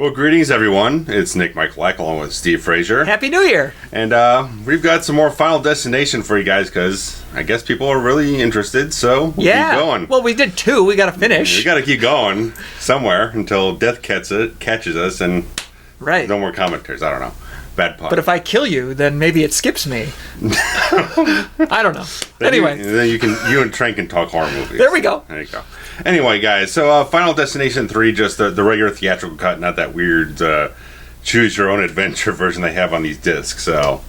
Well, greetings, everyone. It's Nick Michalak along with Steve Frazier. Happy New Year! And we've got some more Final Destination for you guys because I guess people are really interested, so we'll keep going. Well, we did 2. We got to finish. We got to keep going somewhere until death catches us and no more commentaries. I don't know. Bad pun. But if I kill you, then maybe it skips me. I don't know. Anyway. Then you and Trent can talk horror movies. There we go. There you go. Anyway, guys, so Final Destination 3, just the regular theatrical cut, not that weird choose your own adventure version they have on these discs. So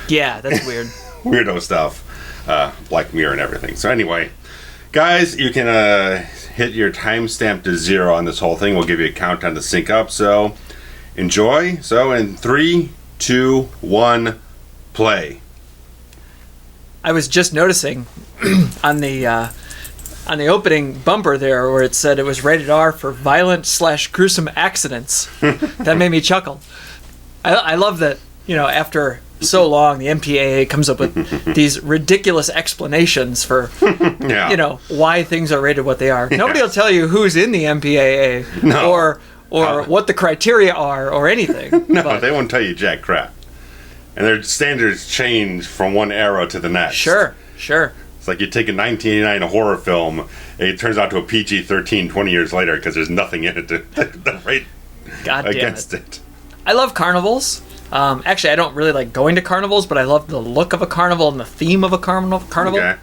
yeah, that's weird. Weirdo stuff. Black Mirror and everything. So anyway, guys, you can hit your timestamp to 0 on this whole thing. We'll give you a countdown to sync up. So enjoy. So in 3, 2, 1, play. I was just noticing on the opening bumper there where it said it was rated R for violent/gruesome accidents. That made me chuckle. I love that, after so long, the MPAA comes up with these ridiculous explanations for, why things are rated what they are. Yes. Nobody will tell you who's in the MPAA or what the criteria are or anything. No, they won't tell you jack crap. And their standards change from one era to the next. Sure. It's like you take a 1989 horror film, and it turns out to a PG-13 20 years later because there's nothing in it to rate against it. I love carnivals. Actually, I don't really like going to carnivals, but I love the look of a carnival and the theme of a carnival. Okay.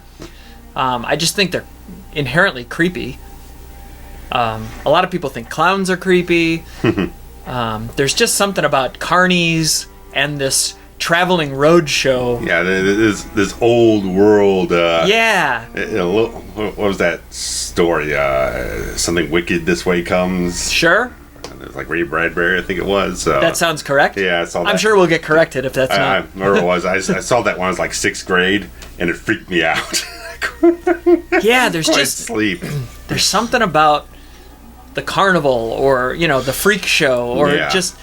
I just think they're inherently creepy. A lot of people think clowns are creepy. There's just something about carnies and this traveling road show. Yeah, this old world. What was that story? Something wicked this way comes. Sure. It's like Ray Bradbury, I think it was. That sounds correct. Yeah, I saw that. I'm sure we'll get corrected if that's not. I remember it was. I saw that when I was like 6th grade, and it freaked me out. Yeah, there's there's something about the carnival or the freak show or just.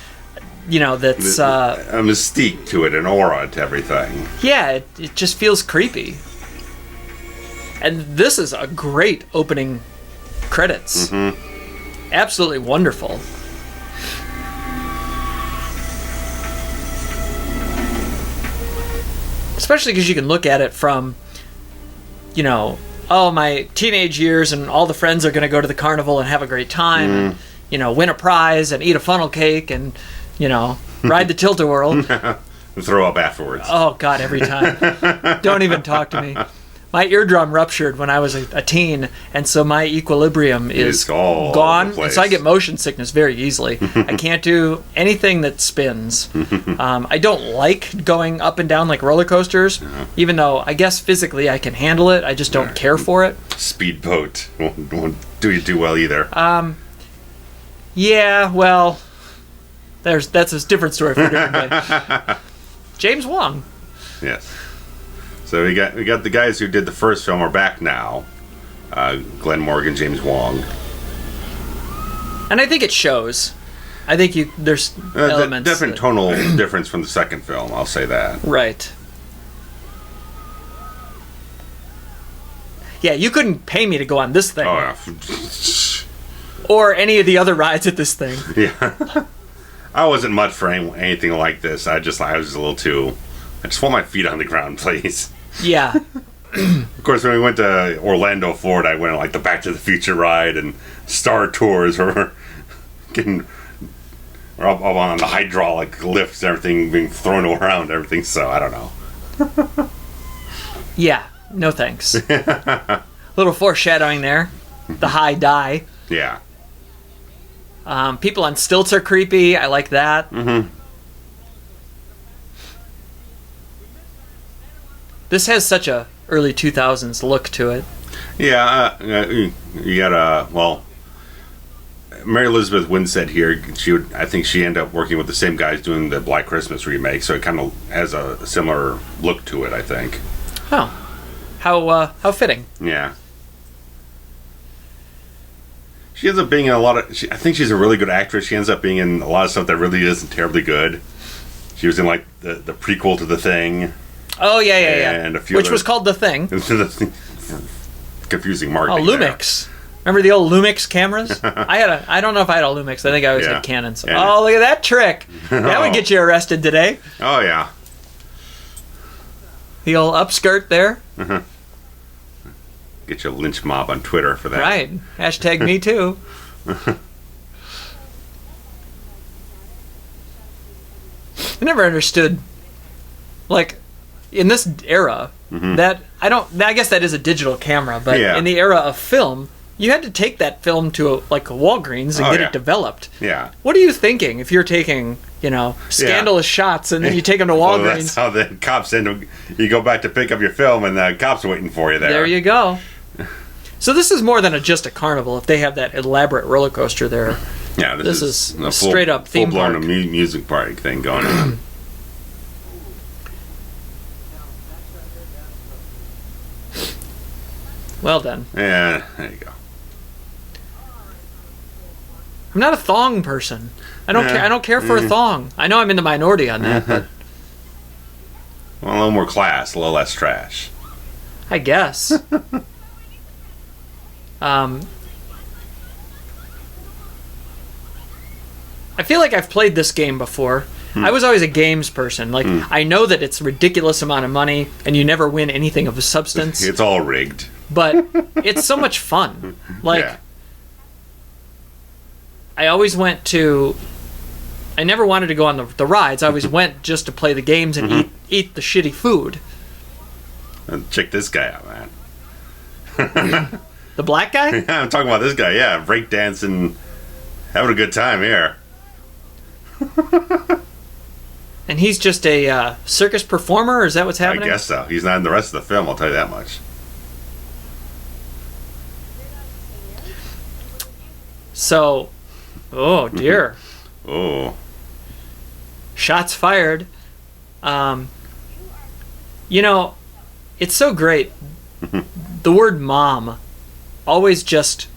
That's a mystique to it, an aura to everything. Yeah, it just feels creepy. And this is a great opening credits. Mm-hmm. Absolutely wonderful. Especially because you can look at it from, my teenage years and all the friends are going to go to the carnival and have a great time and, win a prize and eat a funnel cake and ride the tilt-a-whirl. And throw up afterwards. Oh, God, every time. Don't even talk to me. My eardrum ruptured when I was a teen, and so my equilibrium is gone. And so I get motion sickness very easily. I can't do anything that spins. I don't like going up and down like roller coasters, even though I guess physically I can handle it. I just don't care for it. Speedboat won't do you too well either. Yeah, well... That's a different story for a different day. James Wong. Yes. So we got the guys who did the first film are back now. Glenn Morgan, James Wong. And I think it shows. I think there's elements. Definite tonal difference from the second film, I'll say that. Right. Yeah, you couldn't pay me to go on this thing. Oh, yeah. Or any of the other rides at this thing. Yeah. I wasn't much for anything like this. I was a little too... I just want my feet on the ground, please. Yeah. Of course, when we went to Orlando, Florida, I went on like the Back to the Future ride and Star Tours where we're up on the hydraulic lifts, everything being thrown around, everything. So, I don't know. Yeah. No thanks. Little foreshadowing there. The high die. Yeah. People on stilts are creepy. I like that. Mm-hmm. This has such a early 2000s look to it. Yeah, you got Mary Elizabeth Winstead here. I think she ended up working with the same guys doing the Black Christmas remake, so it kind of has a similar look to it, I think. Oh, how fitting. Yeah. She ends up being in a lot of... I think she's a really good actress. She ends up being in a lot of stuff that really isn't terribly good. She was in, like, the prequel to The Thing. Oh, yeah. And a few Which was called The Thing. Confusing marketing. Oh, Lumix. Remember the old Lumix cameras? I don't know if I had a Lumix. I think I always had Canon. So, oh, look at that trick. That would get you arrested today. Oh, yeah. The old upskirt there. Get your lynch mob on Twitter for that. Right. Hashtag me too. I never understood, like, in this era, that I guess that is a digital camera, but in the era of film, you had to take that film to a Walgreens and get it developed. Yeah. What are you thinking if you're taking, scandalous shots and then you take them to Walgreens? Well, that's how the cops end. You go back to pick up your film and the cops are waiting for you there. There you go. So this is more than just a carnival. If they have that elaborate roller coaster there, this is a straight up theme park. Full-blown music park thing going on. Well done. Yeah, there you go. I'm not a thong person. I don't care for a thong. I know I'm in the minority on that, but well, a little more class, a little less trash. I guess. I feel like I've played this game before. I was always a games person. Like, I know that it's a ridiculous amount of money and you never win anything of substance. It's all rigged. But it's so much fun. Like, I always went to... I never wanted to go on the rides. I always went just to play the games and eat the shitty food. And check this guy out, man. The black guy? Yeah, I'm talking about this guy, breakdancing, having a good time here. And he's just a circus performer, or is that what's happening? I guess so. He's not in the rest of the film, I'll tell you that much. So, oh dear. Oh. Shots fired. It's so great. The word mom always just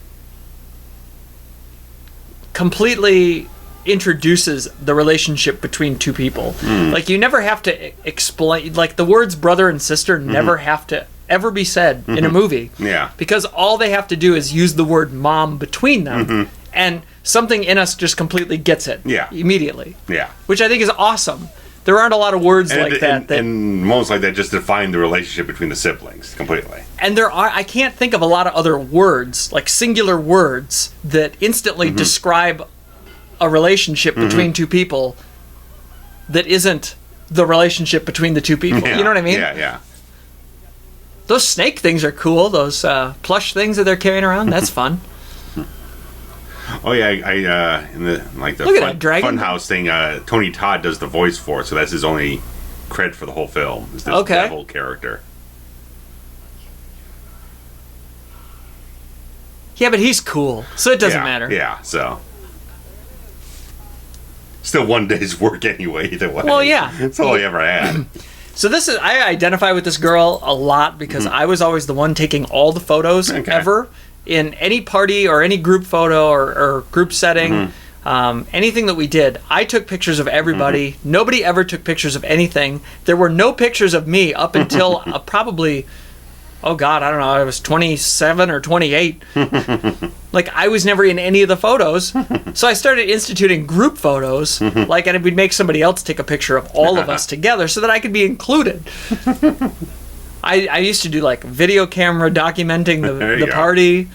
completely introduces the relationship between two people. Like, you never have to explain, like, the words brother and sister never have to ever be said in a movie. Yeah. Because all they have to do is use the word mom between them, and something in us just completely gets it immediately. Yeah. Which I think is awesome. There aren't a lot of words like that. And moments like that just define the relationship between the siblings completely. And I can't think of a lot of other words, like singular words, that instantly describe a relationship between two people that isn't the relationship between the two people. You know what I mean? Yeah. Those snake things are cool. Those plush things that they're carrying around, that's fun. Oh yeah, in the Funhouse thing, Tony Todd does the voice for it, so that's his only cred for the whole film. Is that whole character. Yeah, but he's cool, so it doesn't matter. Yeah, so still one day's work anyway. Either way. Well, yeah, that's all he ever had. So I identify with this girl a lot because I was always the one taking all the photos ever. In any party or any group photo or group setting, anything that we did, I took pictures of everybody. Nobody ever took pictures of anything. There were no pictures of me up until probably, I don't know, I was 27 or 28. Like, I was never in any of the photos. So I started instituting group photos, and we'd make somebody else take a picture of all of us together so that I could be included. I used to do like video camera documenting the party,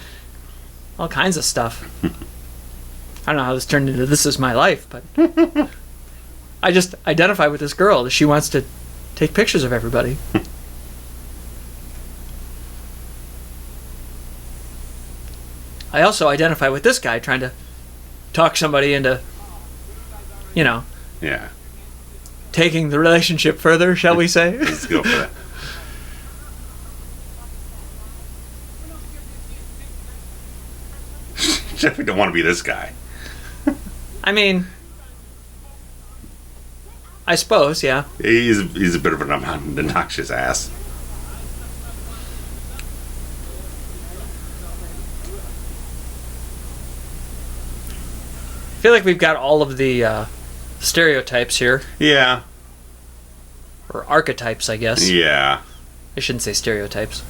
all kinds of stuff. I don't know how this turned into This Is My Life, but I just identify with this girl. She wants to take pictures of everybody. I also identify with this guy trying to talk somebody into, taking the relationship further, shall we say? Let's go for that. Definitely don't want to be this guy. I mean, I suppose, yeah. He's a bit of an obnoxious ass. I feel like we've got all of the stereotypes here. Yeah. Or archetypes, I guess. Yeah. I shouldn't say stereotypes.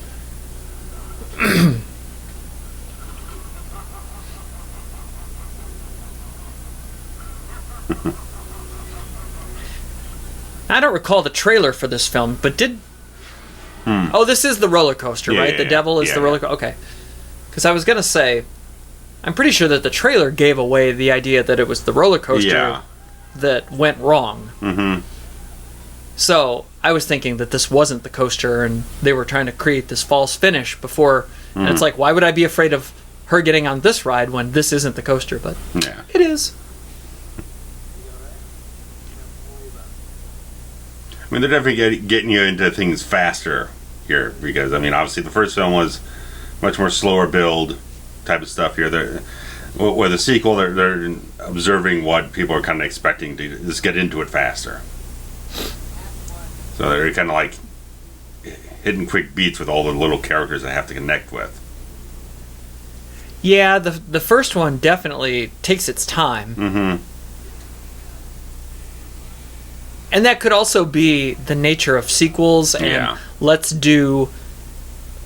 I don't recall the trailer for this film, but did... Oh, this is the roller coaster, right? The devil is the roller coaster. Okay. Because I was going to say, I'm pretty sure that the trailer gave away the idea that it was the roller coaster that went wrong. Mm-hmm. So I was thinking that this wasn't the coaster and they were trying to create this false finish before. And it's like, why would I be afraid of her getting on this ride when this isn't the coaster? But it is. I mean, they're definitely getting you into things faster here because, I mean, obviously the first film was much more slower build type of stuff here. With the sequel, they're observing what people are kind of expecting to just get into it faster. So they're kind of like hitting quick beats with all the little characters they have to connect with. Yeah, the first one definitely takes its time. Mm-hmm. And that could also be the nature of sequels, and let's do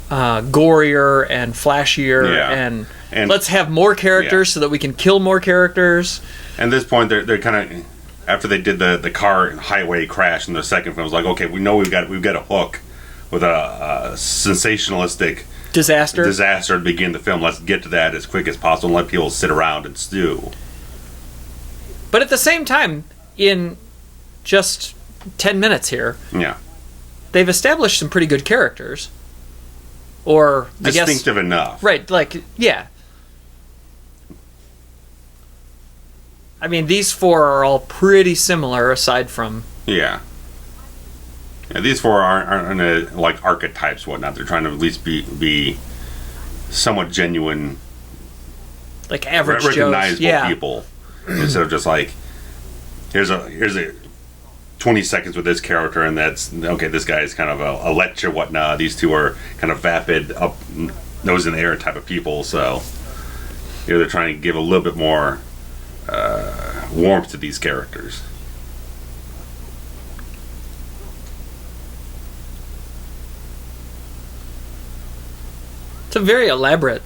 gorier and flashier, and let's have more characters so that we can kill more characters. And at this point, they're kind of, after they did the car highway crash in the second film, it was like, okay, we know we've got a hook with a sensationalistic disaster to begin the film. Let's get to that as quick as possible and let people sit around and stew. But at the same time, in just 10 minutes here, they've established some pretty good characters. Or, I guess... distinctive enough. Right, like, yeah. I mean, these four are all pretty similar, aside from... Yeah, these four aren't like archetypes, whatnot. They're trying to at least be somewhat genuine... Like average recognizable people. Instead of just like, here's a 20 seconds with this character, and that's okay. This guy is kind of a lecture, whatnot. These two are kind of vapid, up nose in the air type of people. So they're trying to give a little bit more warmth to these characters. It's a very elaborate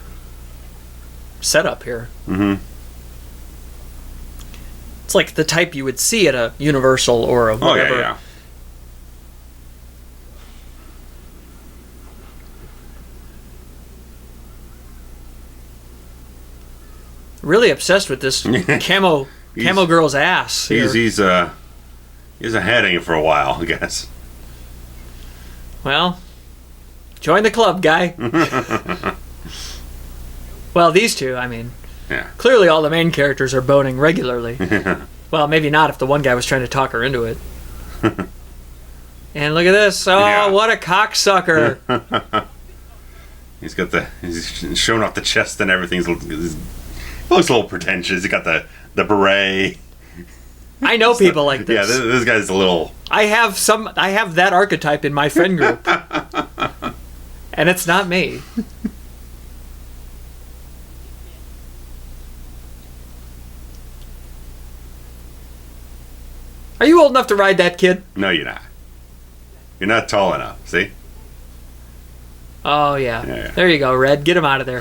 setup here. Mm-hmm. It's like the type you would see at a Universal or a whatever. Oh, yeah. Really obsessed with this camo girl's ass. He's a heading for a while, I guess. Well, join the club, guy. Well, these two, I mean, clearly all the main characters are boning regularly. Well, maybe not if the one guy was trying to talk her into it. And look at this. Oh, what a cocksucker. He's showing off the chest and everything. He looks a little pretentious. He got the beret. I know people like this. Yeah, this guy's a little... I have that archetype in my friend group. And it's not me. Are you old enough to ride that, kid? No, you're not. You're not tall enough, see? Oh, yeah. There you go, Red. Get him out of there.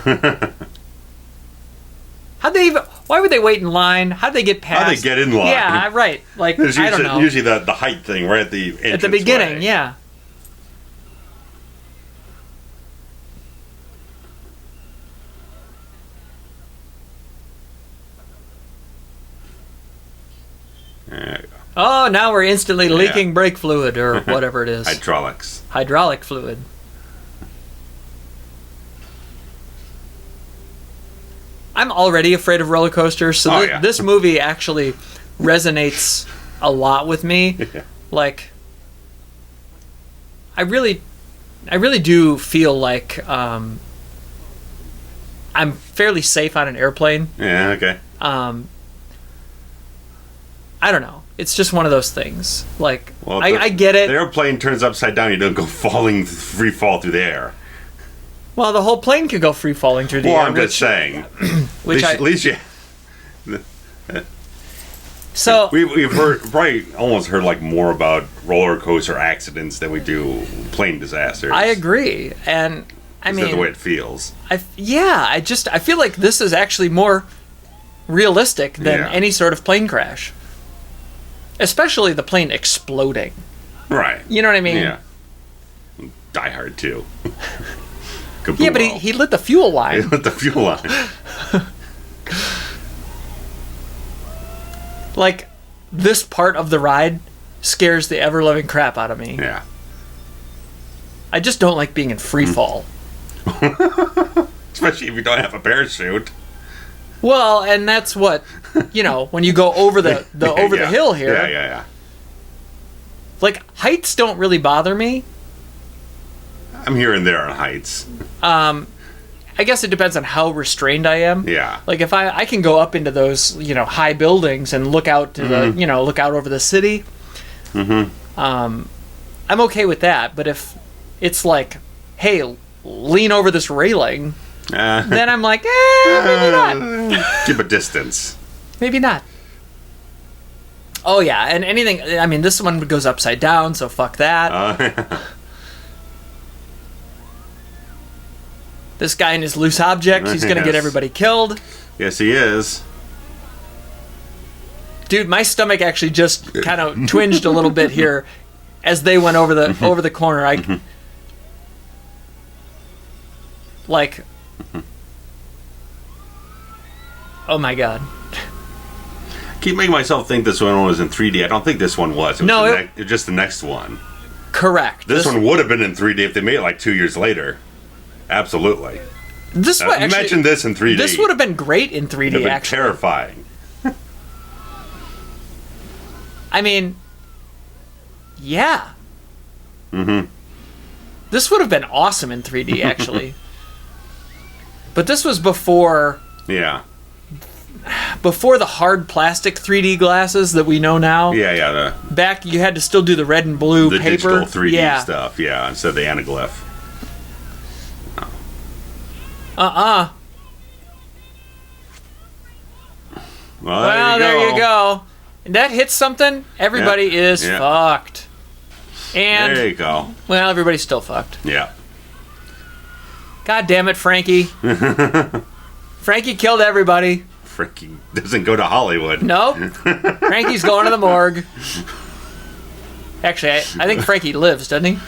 Why would they wait in line? How'd they get past? How'd they get in line? Yeah, right. Like, I don't know. Usually the height thing right at the entrance. At the beginning, yeah. There you go. Oh, now we're instantly leaking brake fluid or whatever it is. Hydraulic fluid. I'm already afraid of roller coasters, so this movie actually resonates a lot with me. Yeah. Like, I really do feel like I'm fairly safe on an airplane. Yeah, okay. I don't know. It's just one of those things. Like, well, I get it. The airplane turns upside down. You don't go free fall through the air. Well, the whole plane could go free falling through the air. Well, I'm just saying. At least you. So we've probably almost heard like more about roller coaster accidents than we do plane disasters. I agree, and I mean that's the way it feels. I feel like this is actually more realistic than any sort of plane crash. Especially the plane exploding. Right. You know what I mean? Yeah. Die Hard too. Yeah, but he lit the fuel line. He lit the fuel line. Like, this part of the ride scares the ever-loving crap out of me. Yeah. I just don't like being in free fall. Especially if you don't have a parachute. Well, and that's what, when you go over the the hill here. Yeah. Like, heights don't really bother me. I'm here and there on heights. I guess it depends on how restrained I am. Yeah. Like, if I can go up into those, high buildings and look out to the, look out over the city. Mm-hmm. I'm okay with that. But if it's like, hey, lean over this railing, then I'm like, maybe not. Keep a distance. Maybe not. Oh, yeah. And anything, I mean, this one goes upside down, so fuck that. This guy and his loose object, he's going to get everybody killed. Yes, he is. Dude, my stomach actually just kind of twinged a little bit here as they went over the corner. Like, oh my god. I keep making myself think this one was in 3D. I don't think this one was. It was just the next one. Correct. This one would have been in 3D if they made it like 2 years later. Absolutely. Imagine this in 3D. This would have been great in 3D, been actually. Terrifying. I mean, yeah. Mm-hmm. This would have been awesome in 3D, actually. But this was before... Yeah. Before the hard plastic 3D glasses that we know now. Yeah. Back, you had to still do the red and blue paper. The digital 3D stuff, instead of the anaglyph. Well, there you go. And that hits something, everybody is fucked. And there you go. Well, everybody's still fucked. Yeah. God damn it, Frankie. Frankie killed everybody. Frankie doesn't go to Hollywood. Nope. Frankie's going to the morgue. Actually, I think Frankie lives, doesn't he?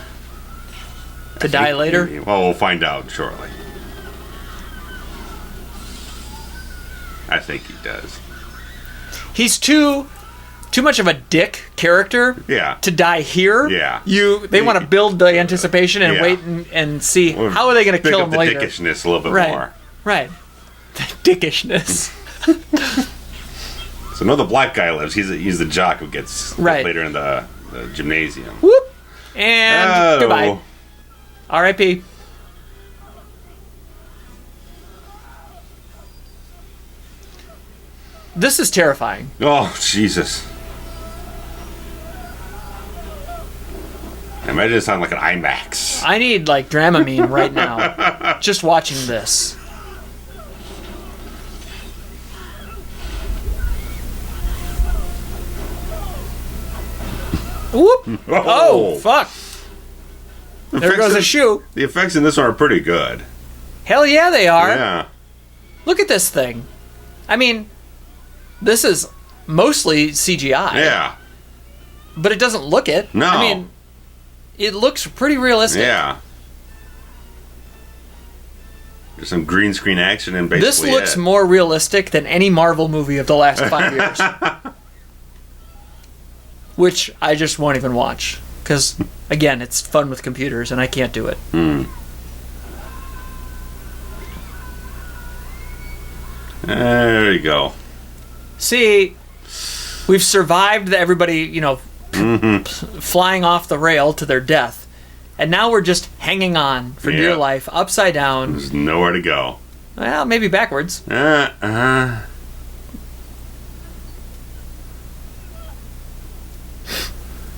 To die later? Well, we'll find out shortly. I think he does. He's too much of a dick character to die here. Yeah. They want to build the anticipation and wait and see how are they going to kill him later. The dickishness a little bit more. Right. The dickishness. So the black guy lives. He's the jock who gets later in the gymnasium. Whoop. And goodbye. R.I.P. This is terrifying. Oh, Jesus. Imagine it sound like an IMAX. I need, Dramamine right now. Just watching this. Whoop! Oh, fuck. There goes a shoe. The effects in this one are pretty good. Hell yeah, they are. Yeah. Look at this thing. I mean, this is mostly CGI. Yeah. But it doesn't look it. No. I mean, it looks pretty realistic. Yeah. There's some green screen action and basically this looks more realistic than any Marvel movie of the last 5 years. Which I just won't even watch. Because, again, it's fun with computers and I can't do it. There you go. See, we've survived everybody, flying off the rail to their death. And now we're just hanging on for dear life, upside down. There's nowhere to go. Well, maybe backwards.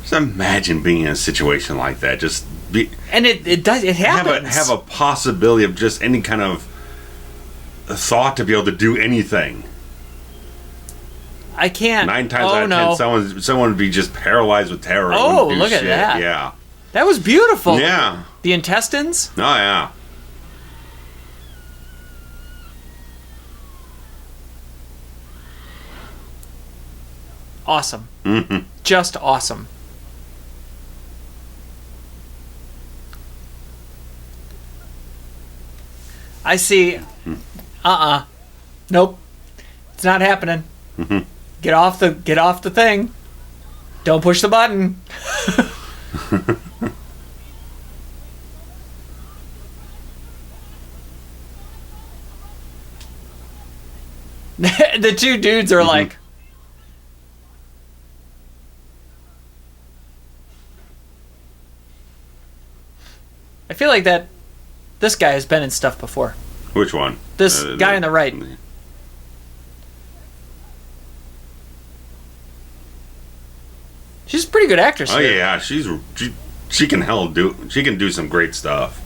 Just imagine being in a situation like that. Just be... And it happens. Have a possibility of just any kind of thought to be able to do anything. I can't. 9 times out of 10, someone would be just paralyzed with terror. Oh, look at that. Yeah. That was beautiful. Yeah. The intestines? Oh, yeah. awesome. Mm-hmm. Just awesome. I see. Nope. It's not happening. Mm-hmm. Get off the thing. Don't push the button. The two dudes are like, I feel like this guy has been in stuff before. Which one? This guy on the right. She's a pretty good actress. Oh here. yeah, she can do some great stuff.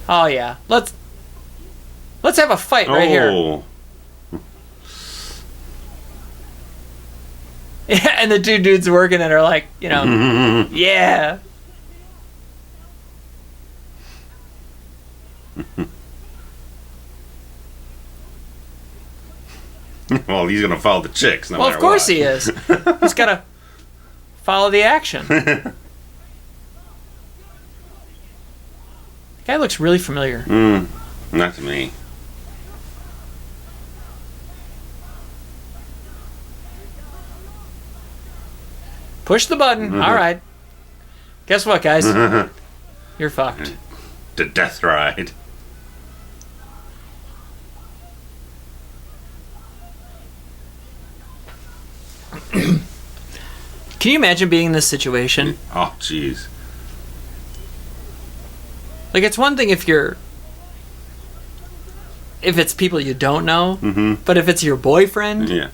Oh yeah, let's have a fight right here. Yeah, and the two dudes working it are like, yeah. Well, he's gonna follow the chicks. No Well, matter of course what. he is. He's gotta follow the action. The guy looks really familiar. Not to me. Push the button. All right. Guess what, guys? You're fucked. The death ride. Can you imagine being in this situation? Oh, jeez. Like, it's one thing if it's people you don't know, but if it's your boyfriend, Yeah.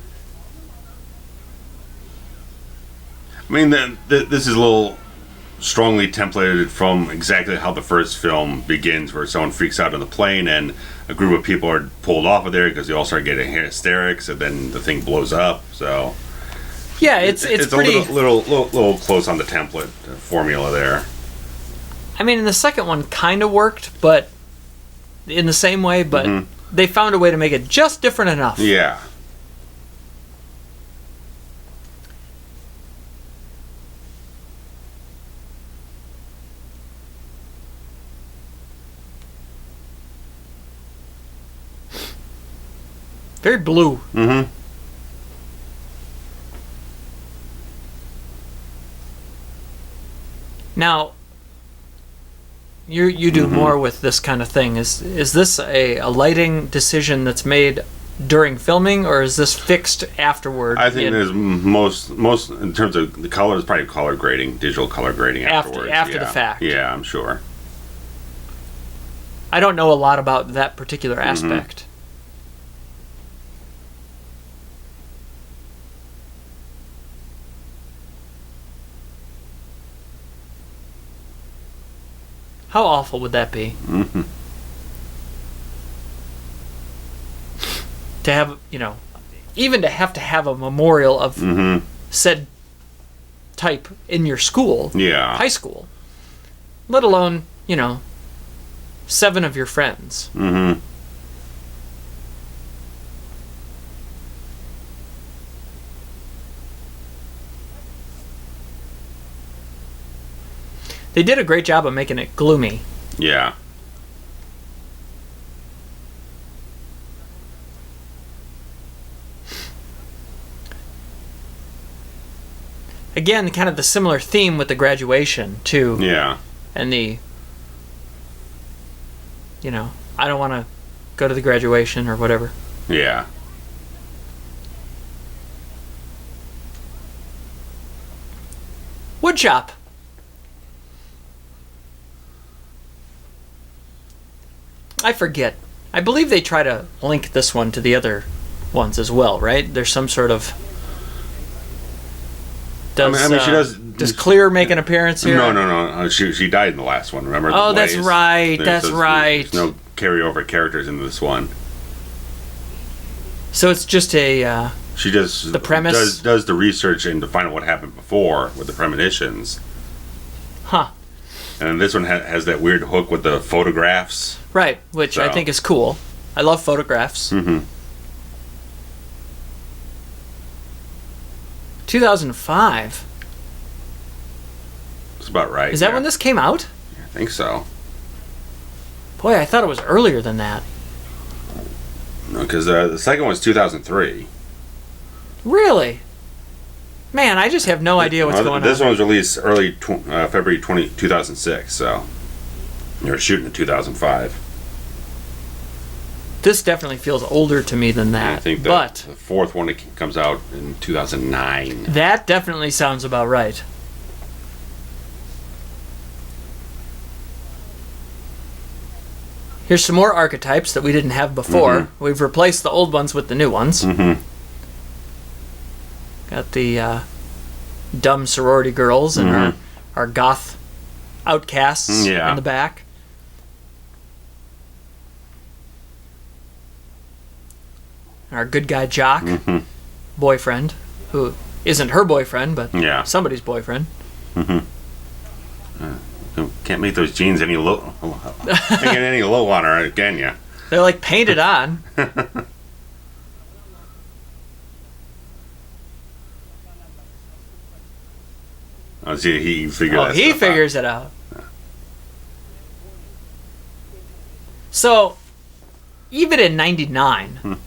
I mean, this is a little strongly templated from exactly how the first film begins, where someone freaks out on the plane and a group of people are pulled off of there because they all start getting hysterics, and then the thing blows up. So yeah, it's pretty. a little close on the template formula there. I mean, the second one kind of worked, but in the same way, but they found a way to make it just different enough. Yeah. Very blue. Mm-hmm. Now, you do more with this kind of thing. Is this a lighting decision that's made during filming, or is this fixed afterward? I think there's most in terms of the color is probably color grading, digital color grading afterwards. After the fact. Yeah, I'm sure. I don't know a lot about that particular aspect. How awful would that be? To have, even to have a memorial of said type in your school, high school, let alone, 7 of your friends. They did a great job of making it gloomy. Yeah. Again, kind of the similar theme with the graduation, too. Yeah. And the, I don't want to go to the graduation or whatever. Yeah. Woodshop. I forget. I believe they try to link this one to the other ones as well, right? There's some sort of... she does... Does Clear make an appearance here? No. She died in the last one, remember? Oh, that's right. That's right. There's no carryover characters into this one. So it's just a... she does... The premise? Does the research and to find out what happened before with the premonitions. Huh. And this one has that weird hook with the photographs. Right, which I think is cool. I love photographs. 2005. That's about right. Is that when this came out? I think so. Boy, I thought it was earlier than that. No, because the second one was 2003. Really? Man, I just have no idea what's going on. This one was released early February 2006, so they were shooting in 2005. This definitely feels older to me than that. I think the fourth one comes out in 2009. That definitely sounds about right. Here's some more archetypes that we didn't have before. Mm-hmm. We've replaced the old ones with the new ones. Mm-hmm. Got the dumb sorority girls and our goth outcasts in the back. Our good guy jock boyfriend, who isn't her boyfriend, but somebody's boyfriend. Mm-hmm. Can't make those jeans any low. Any low on her, can you? They're like painted on. Oh, see, he figured he figures it out. So, even in '99,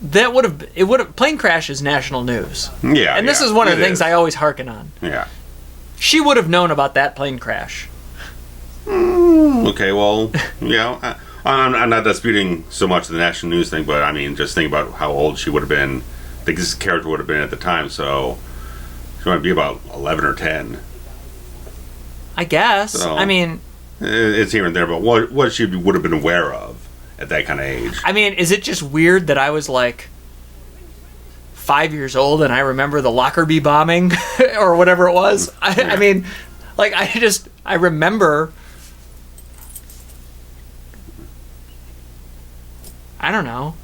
that would have plane crash is national news. Yeah, and this is one of the things I always harken on. Yeah, she would have known about that plane crash. Okay, well, yeah, I'm not disputing so much the national news thing, but I mean, just think about how old she would have been. I think this character would have been at the time, so she might be about 11 or 10. I guess. So, I mean, it's here and there, but what she would have been aware of at that kind of age. I mean, is it just weird that I was like 5 years old and I remember the Lockerbie bombing or whatever it was? I mean, like I remember. I don't know.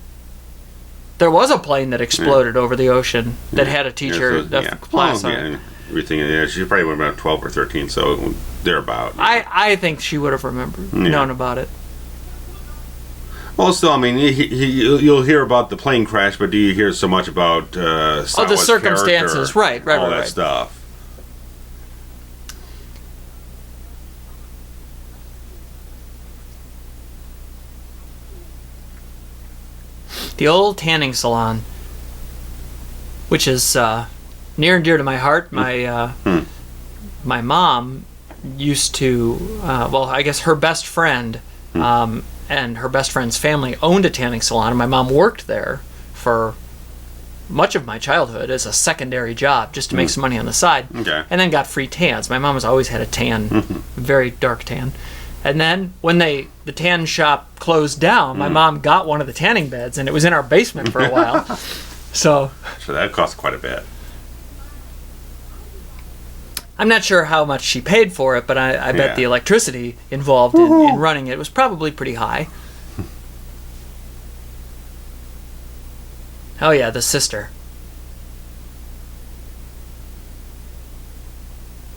There was a plane that exploded over the ocean that had a teacher class on it. Everything. Yeah, she probably would have been about 12 or 13, so thereabout. I think she would have known about it. Well, still, I mean, you'll hear about the plane crash, but do you hear so much about the circumstances, right, all that stuff? The old tanning salon, which is near and dear to my heart. My my mom used to, I guess her best friend and her best friend's family owned a tanning salon, and my mom worked there for much of my childhood as a secondary job, just to make some money on the side, and then got free tans. My mom has always had a tan, very dark tan. And then when the tan shop closed down, my mom got one of the tanning beds, and it was in our basement for a while. So that cost quite a bit. I'm not sure how much she paid for it, but I bet the electricity involved in running it was probably pretty high. Oh yeah, the sister.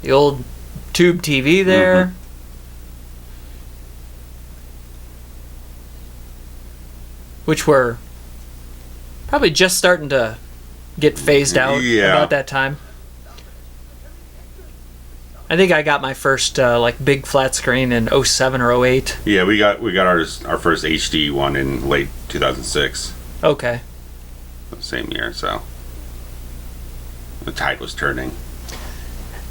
The old tube TV there. Which were probably just starting to get phased out about that time. I think I got my first big flat screen in 07 or 08. Yeah, we got our first HD one in late 2006. Okay. Same year, so the tide was turning.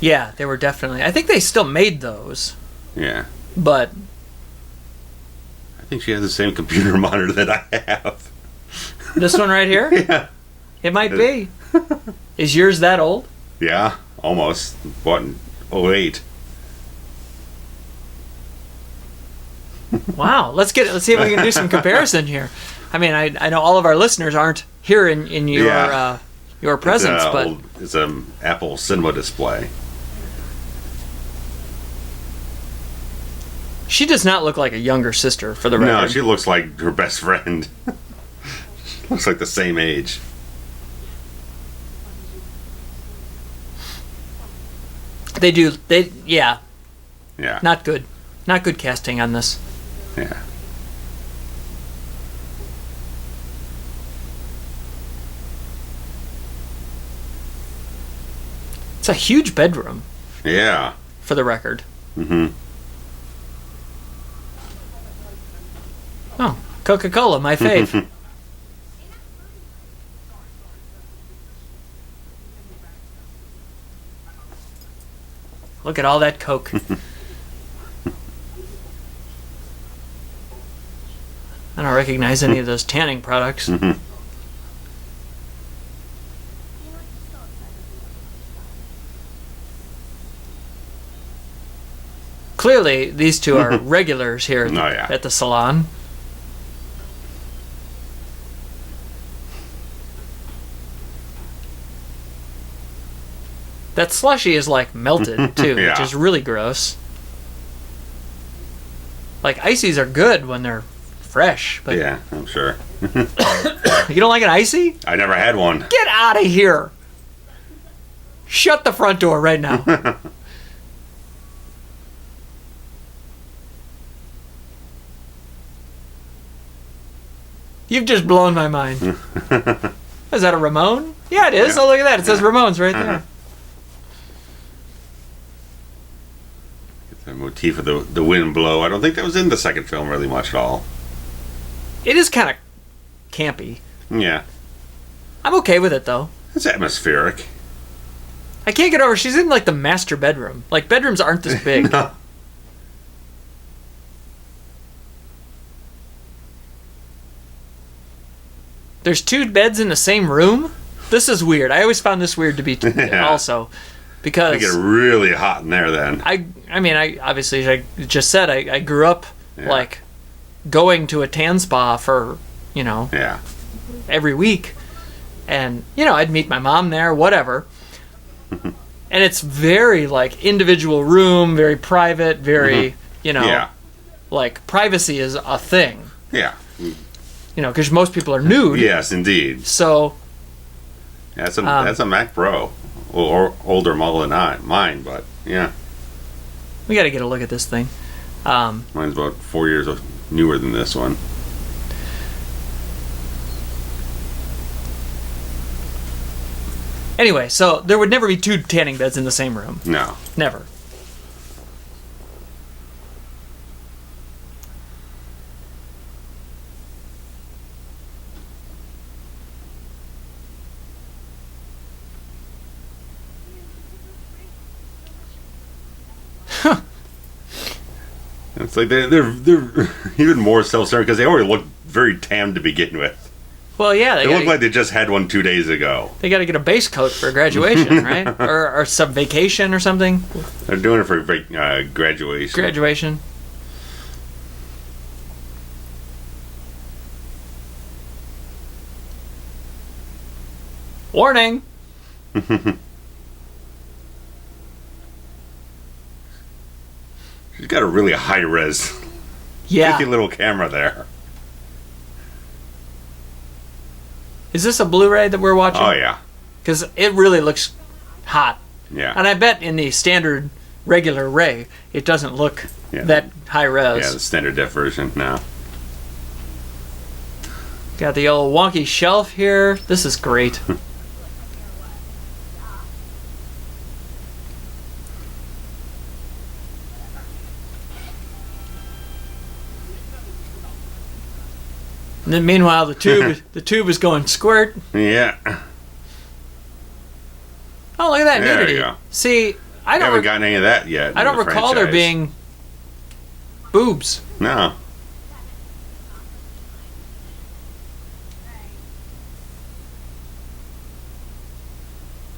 Yeah, they were definitely. I think they still made those. Yeah. But I think she has the same computer monitor that I have. This one right here? Yeah. It might be. Is yours that old? Yeah, almost. Bought in 08. Wow. Let's see if we can do some comparison here. I mean, I know all of our listeners aren't here in your presence, but it's an Apple Cinema display. She does not look like a younger sister, for the record. No, she looks like her best friend. Looks like the same age. Yeah. Yeah. Not good. Not good casting on this. Yeah. It's a huge bedroom, Yeah. for the record. Mm-hmm. Oh, Coca-Cola, my fave. Look at all that Coke. I don't recognize any of those tanning products. Mm-hmm. Clearly, these two are regulars here at the salon. That slushy is like melted too, Yeah. which is really gross. Like ices are good when they're fresh, but Yeah, I'm sure. you don't like an icy? I never had one. Get out of here! Shut the front door right now. You've just blown my mind. Is that a Ramon? Yeah, it is. Yeah. Oh, look at that. It says Ramones right there. The motif of the wind blow. I don't think that was in the second film really much at all. It is kind of campy. Yeah. I'm okay with it, though. It's atmospheric. I can't get over she's in, like, the master bedroom. Like, bedrooms aren't this big. No. There's 2 beds in the same room? This is weird. I always found this weird to be Yeah. also. Because It get really hot in there then. I mean, I obviously, I just said, I grew up, Yeah. like, going to a tan spa for, you know, Yeah. every week. And, you know, I'd meet my mom there, whatever. And it's very, like, individual room, very private, very, you know, Yeah. like, privacy is a thing. Yeah. You know, because most people are nude. Yes, indeed. So, That's a Mac Pro. Or older model than mine, but yeah. we got to get a look at this thing. Mine's about 4 years newer than this one. Anyway, so there would never be 2 tanning beds in the same room. No. Never. It's like they're even more self-centered because they already look very tan to begin with. Well, yeah, They look like they just had one 2 days ago. they got to get a base coat for graduation, right? Or some vacation or something. They're doing it for graduation. Graduation. Warning. She's got a really high-res, Yeah. picky little camera there. Is this a Blu-ray that we're watching? Oh yeah, Because it really looks hot. yeah, And I bet in the standard regular Ray, it doesn't look Yeah. that high res. yeah. The standard def version now. Got the old wonky shelf here. This is great. And then meanwhile, the tube is going squirt. Yeah, Oh, look at that There nudity. you go. See, I I don't. haven't gotten any of that yet. I don't recall there being boobs. No.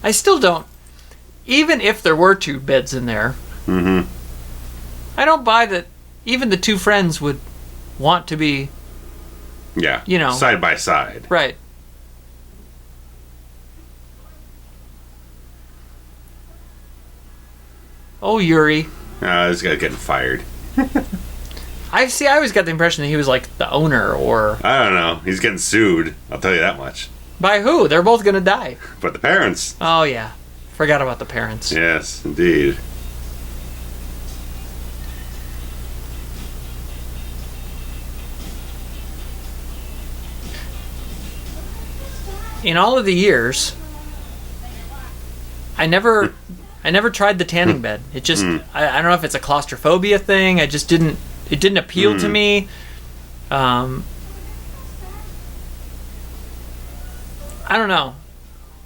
I still don't. Even if there were 2 beds in there, Mm-hmm. I don't buy that. Even the 2 friends would want to be Yeah. You know. Side by side. right. Oh, Yuri. This guy's getting fired. I always got the impression that he was like the owner, or I don't know. He's getting sued. I'll tell you that much. by who? They're both gonna die. But the parents. Oh yeah, forgot about the parents. Yes, indeed. In all of the years, I never tried the tanning bed. It just I don't know if it's a claustrophobia thing. It didn't appeal to me. I don't know.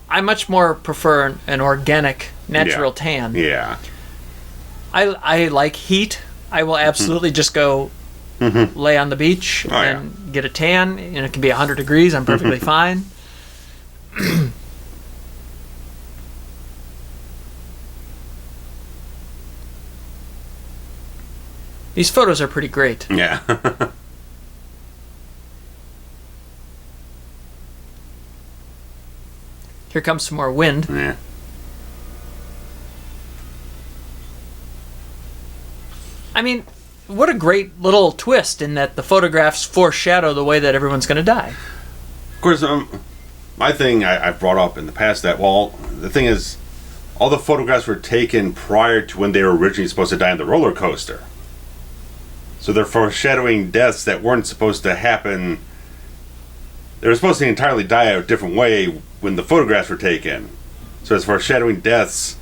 I much more prefer an organic, natural tan. Yeah. I like heat. I will absolutely just go lay on the beach and get a tan. And it can be 100 degrees. I'm perfectly fine. These photos are pretty great. Yeah. Here comes some more wind. Yeah. I mean, what a great little twist in that the photographs foreshadow the way that everyone's going to die. Of course, my thing I've brought up in the past that, well, the thing is, all the photographs were taken prior to when they were originally supposed to die on the roller coaster. So they're foreshadowing deaths that weren't supposed to happen. They were supposed to entirely die a different way when the photographs were taken. So it's foreshadowing deaths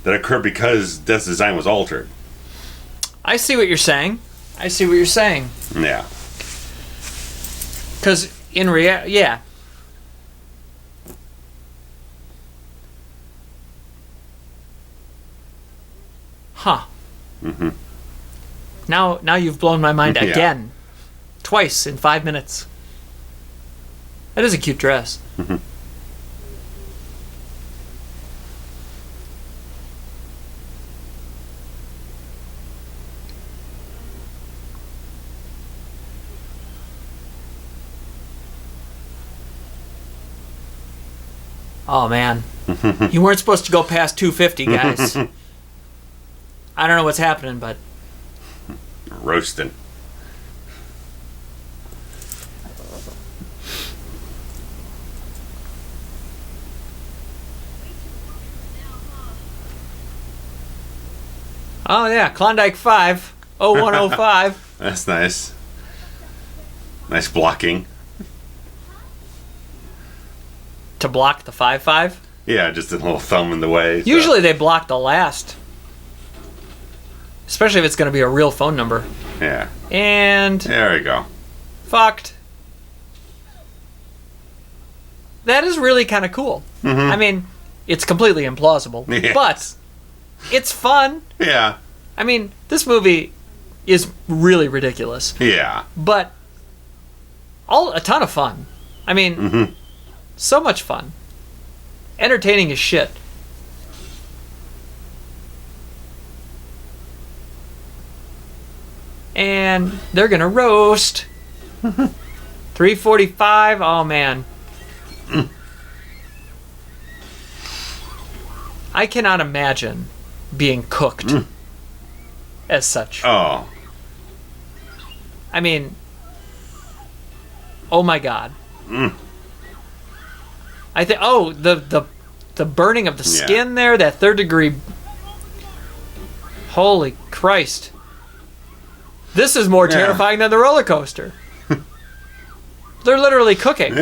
that occurred because death's design was altered. I see what you're saying. Yeah. Because in reality, yeah. Huh. Mm-hmm. Now you've blown my mind Yeah. again. Twice in 5 minutes. That is a cute dress. Mm-hmm. Oh man. You weren't supposed to go past 250, guys. I don't know what's happening, but Roasting. oh yeah, Klondike 5, 0105. That's nice. Nice blocking. To block the 5-5. Yeah, just a little thumb in the way. So. Usually they block the last. Especially if it's going to be a real phone number. Yeah. And There we go. fucked. That is really kind of cool. I mean, it's completely implausible, Yes. but it's fun. Yeah. I mean, this movie is really ridiculous, Yeah. but a ton of fun. I mean, so much fun. Entertaining as shit. And they're gonna roast. 3:45. Oh man. I cannot imagine being cooked as such. Oh. I mean, oh my god. I think. Oh, the burning of the skin there, that 3rd degree. Holy Christ! This is more terrifying than the roller coaster. They're literally cooking.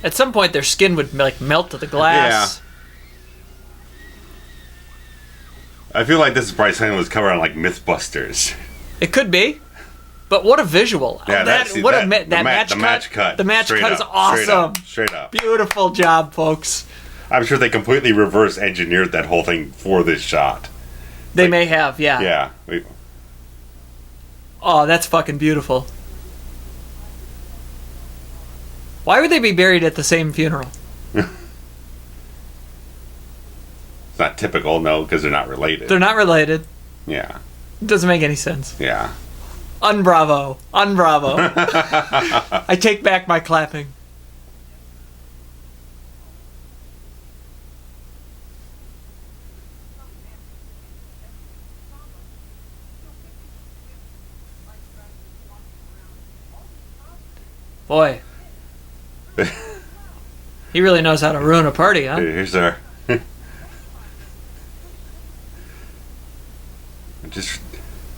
At some point, their skin would like melt to the glass. I feel like this is probably something that was covered on like MythBusters. It could be, but what a visual! Yeah, that match cut. The match cut is awesome. Straight up. Beautiful job, folks. I'm sure they completely reverse engineered that whole thing for this shot. They may have, yeah. Yeah. Oh, that's fucking beautiful. Why would they be buried at the same funeral? It's not typical, no, because they're not related. They're not related. Yeah. It doesn't make any sense. Yeah. Unbravo. Unbravo. I take back my clapping. Boy. He really knows how to ruin a party, huh? Here's our...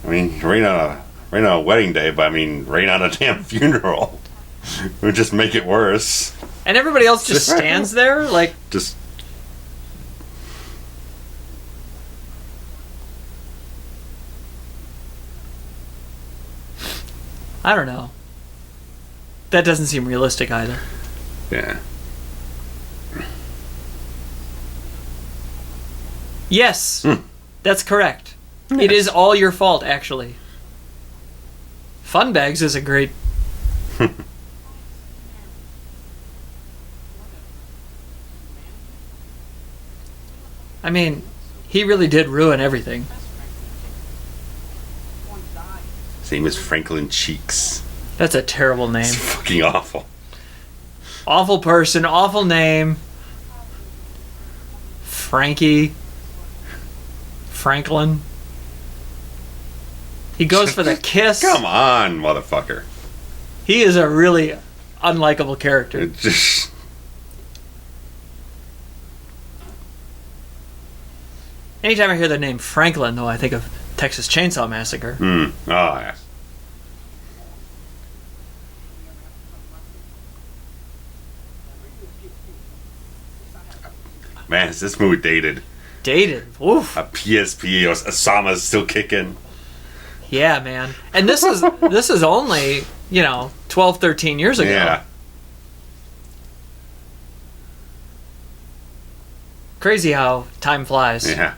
rain on a wedding day, but I mean, rain on a damn funeral. would just make it worse. And everybody else just stands there, like... Just... I don't know. That doesn't seem realistic either. Yeah. Yes, that's correct. Yes. It is all your fault, actually. Funbags is a great... I mean, he really did ruin everything. His name is Franklin Cheeks. That's a terrible name. It's fucking awful. Awful person, awful name. Frankie. Franklin. He goes for the kiss. Come on, motherfucker. He is a really unlikable character. It just... Anytime I hear the name Franklin, though, I think of Texas Chainsaw Massacre. Oh, yeah. Man, is this movie dated? Dated? Oof. A PSP, Osama's still kicking. Yeah, man. And this is only, 12, 13 years ago. Yeah. Crazy how time flies. Yeah.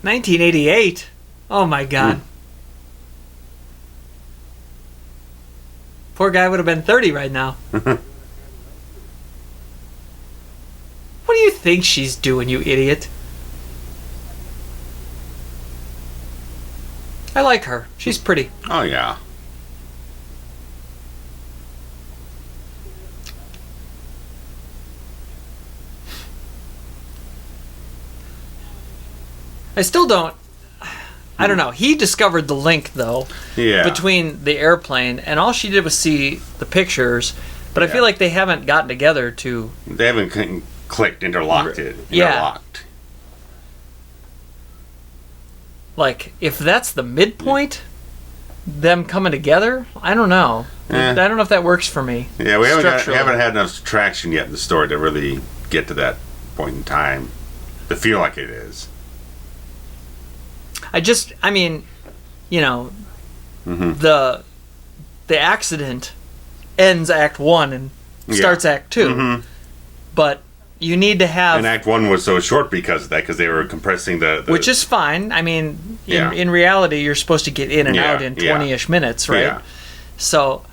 $1988. Oh my God. Poor guy would have been 30 right now. What do you think she's doing, you idiot? I like her. She's pretty. Oh, yeah. I still don't... I don't know. He discovered the link, though, between the airplane, and all she did was see the pictures, but I feel like they haven't gotten together to... They haven't clicked, interlocked it. Interlocked. Like, if that's the midpoint, them coming together, I don't know. I don't know if that works for me. Yeah, we haven't had enough traction yet in the story to really get to that point in time to feel like it is. The accident ends Act 1 and starts Act 2. But you need to have... And Act 1 was so short because of that, because they were compressing the... Which is fine. I mean, in reality, you're supposed to get in and out in 20-ish minutes, right? Yeah. So...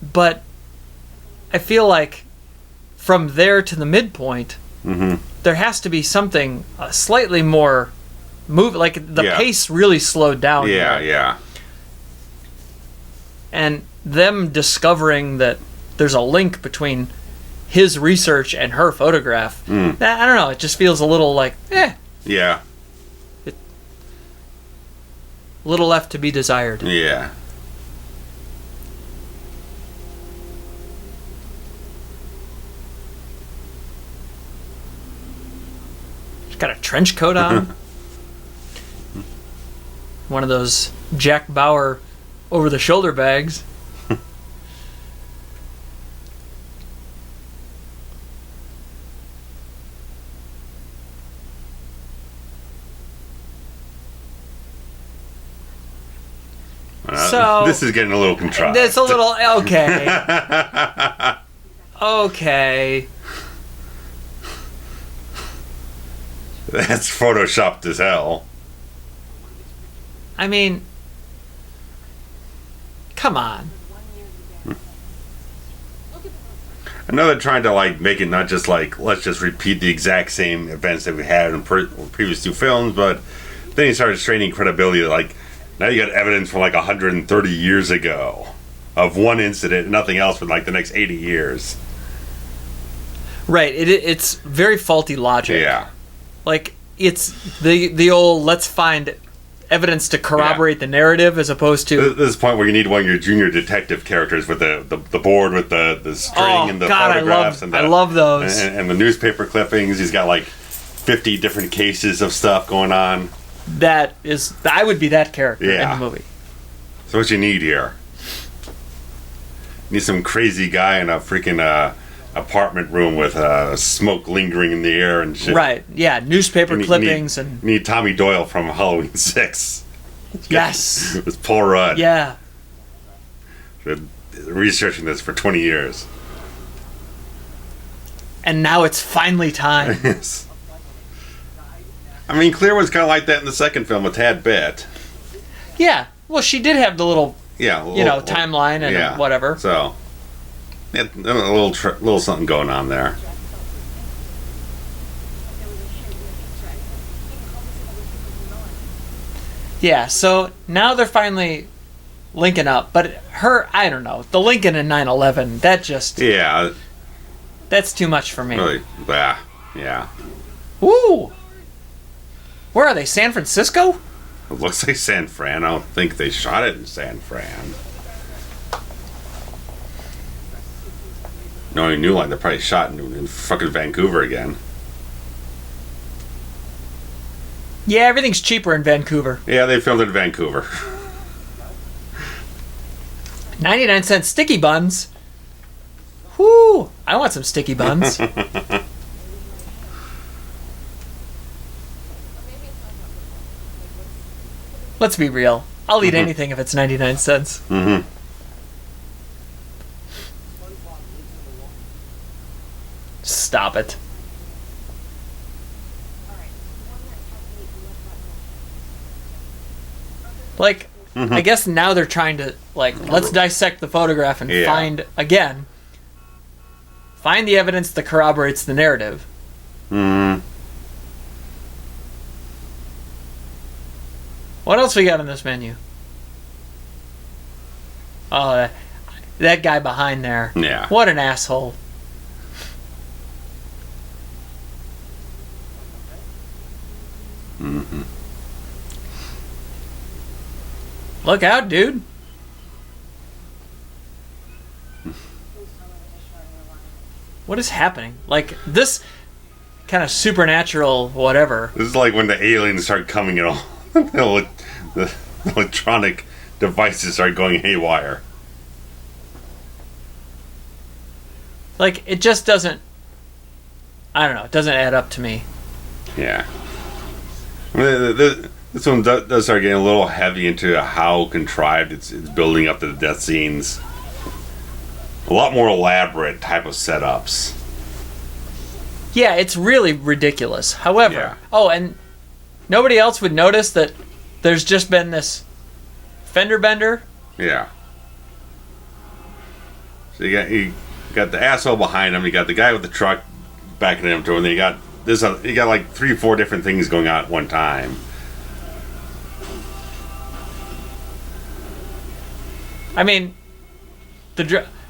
But I feel like from there to the midpoint, there has to be something slightly more... like the pace really slowed down. Yeah. And them discovering that there's a link between his research and her photograph, I don't know, it just feels a little like, Yeah. A little left to be desired. Yeah. She's got a trench coat on. One of those Jack Bauer over-the-shoulder bags. So this is getting a little contrived. It's a little okay. Okay. That's photoshopped as hell. I mean, come on. I know they're trying to make it not just let's just repeat the exact same events that we had in previous two films, but then he started straining credibility. Now you got evidence from 130 years ago of one incident and nothing else for the next 80 years. Right. It's very faulty logic. Yeah. It's the old let's find evidence to corroborate the narrative as opposed to... This is the point where you need one of your junior detective characters with the board with the string and the photographs. I love those. And the newspaper clippings. He's got like 50 different cases of stuff going on. I would be that character in the movie. So what you need here? You need some crazy guy in a freaking apartment room with smoke lingering in the air and shit. Right, yeah, newspaper clippings. You need Tommy Doyle from Halloween 6. Yes. With Paul Rudd. Yeah. Been researching this for 20 years. And now it's finally time. Yes. I mean, Claire was kind of like that in the second film a tad bit. Yeah. Well, she did have the little, timeline and whatever. So, a little something going on there. Yeah, so now they're finally linking up. But I don't know, the Lincoln in 9/11, that just... Yeah. That's too much for me. Really, yeah. Woo! Where are they, San Francisco? It looks like San Fran. I don't think they shot it in San Fran. No, New Line, they probably shot in fucking Vancouver again. Yeah, everything's cheaper in Vancouver. Yeah, they filmed in Vancouver. 99-cent sticky buns. Whoo! I want some sticky buns. Let's be real. I'll eat anything if it's 99 cents. Mm-hmm. Stop it. Like, I guess now they're trying to, let's dissect the photograph and find the evidence that corroborates the narrative. Mm-hmm. What else we got on this menu? Oh, that guy behind there. Yeah. What an asshole. Mm-hmm. Look out, dude. What is happening? Like, this kind of supernatural whatever. This is like when the aliens start coming in all. The electronic devices start going haywire. Like, it just doesn't... I don't know. It doesn't add up to me. Yeah. I mean, this one does start getting a little heavy into how contrived it's building up to the death scenes. A lot more elaborate type of setups. Yeah, it's really ridiculous. However... Yeah. Oh, and nobody else would notice that there's just been this fender bender. Yeah. So you got the asshole behind him. You got the guy with the truck backing him to him. And then you got like 3 or 4 different things going on at one time. I mean,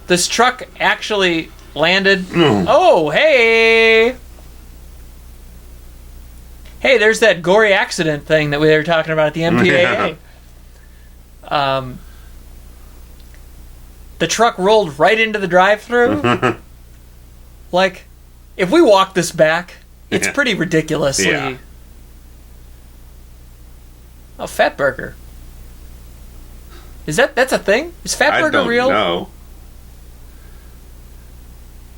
this truck actually landed. Oh, hey! Hey, there's that gory accident thing that we were talking about at the MPAA. The truck rolled right into the drive-thru. Like, if we walk this back, it's pretty ridiculously... Yeah. Oh, Fatburger. That's a thing? Is Fatburger real? I don't know.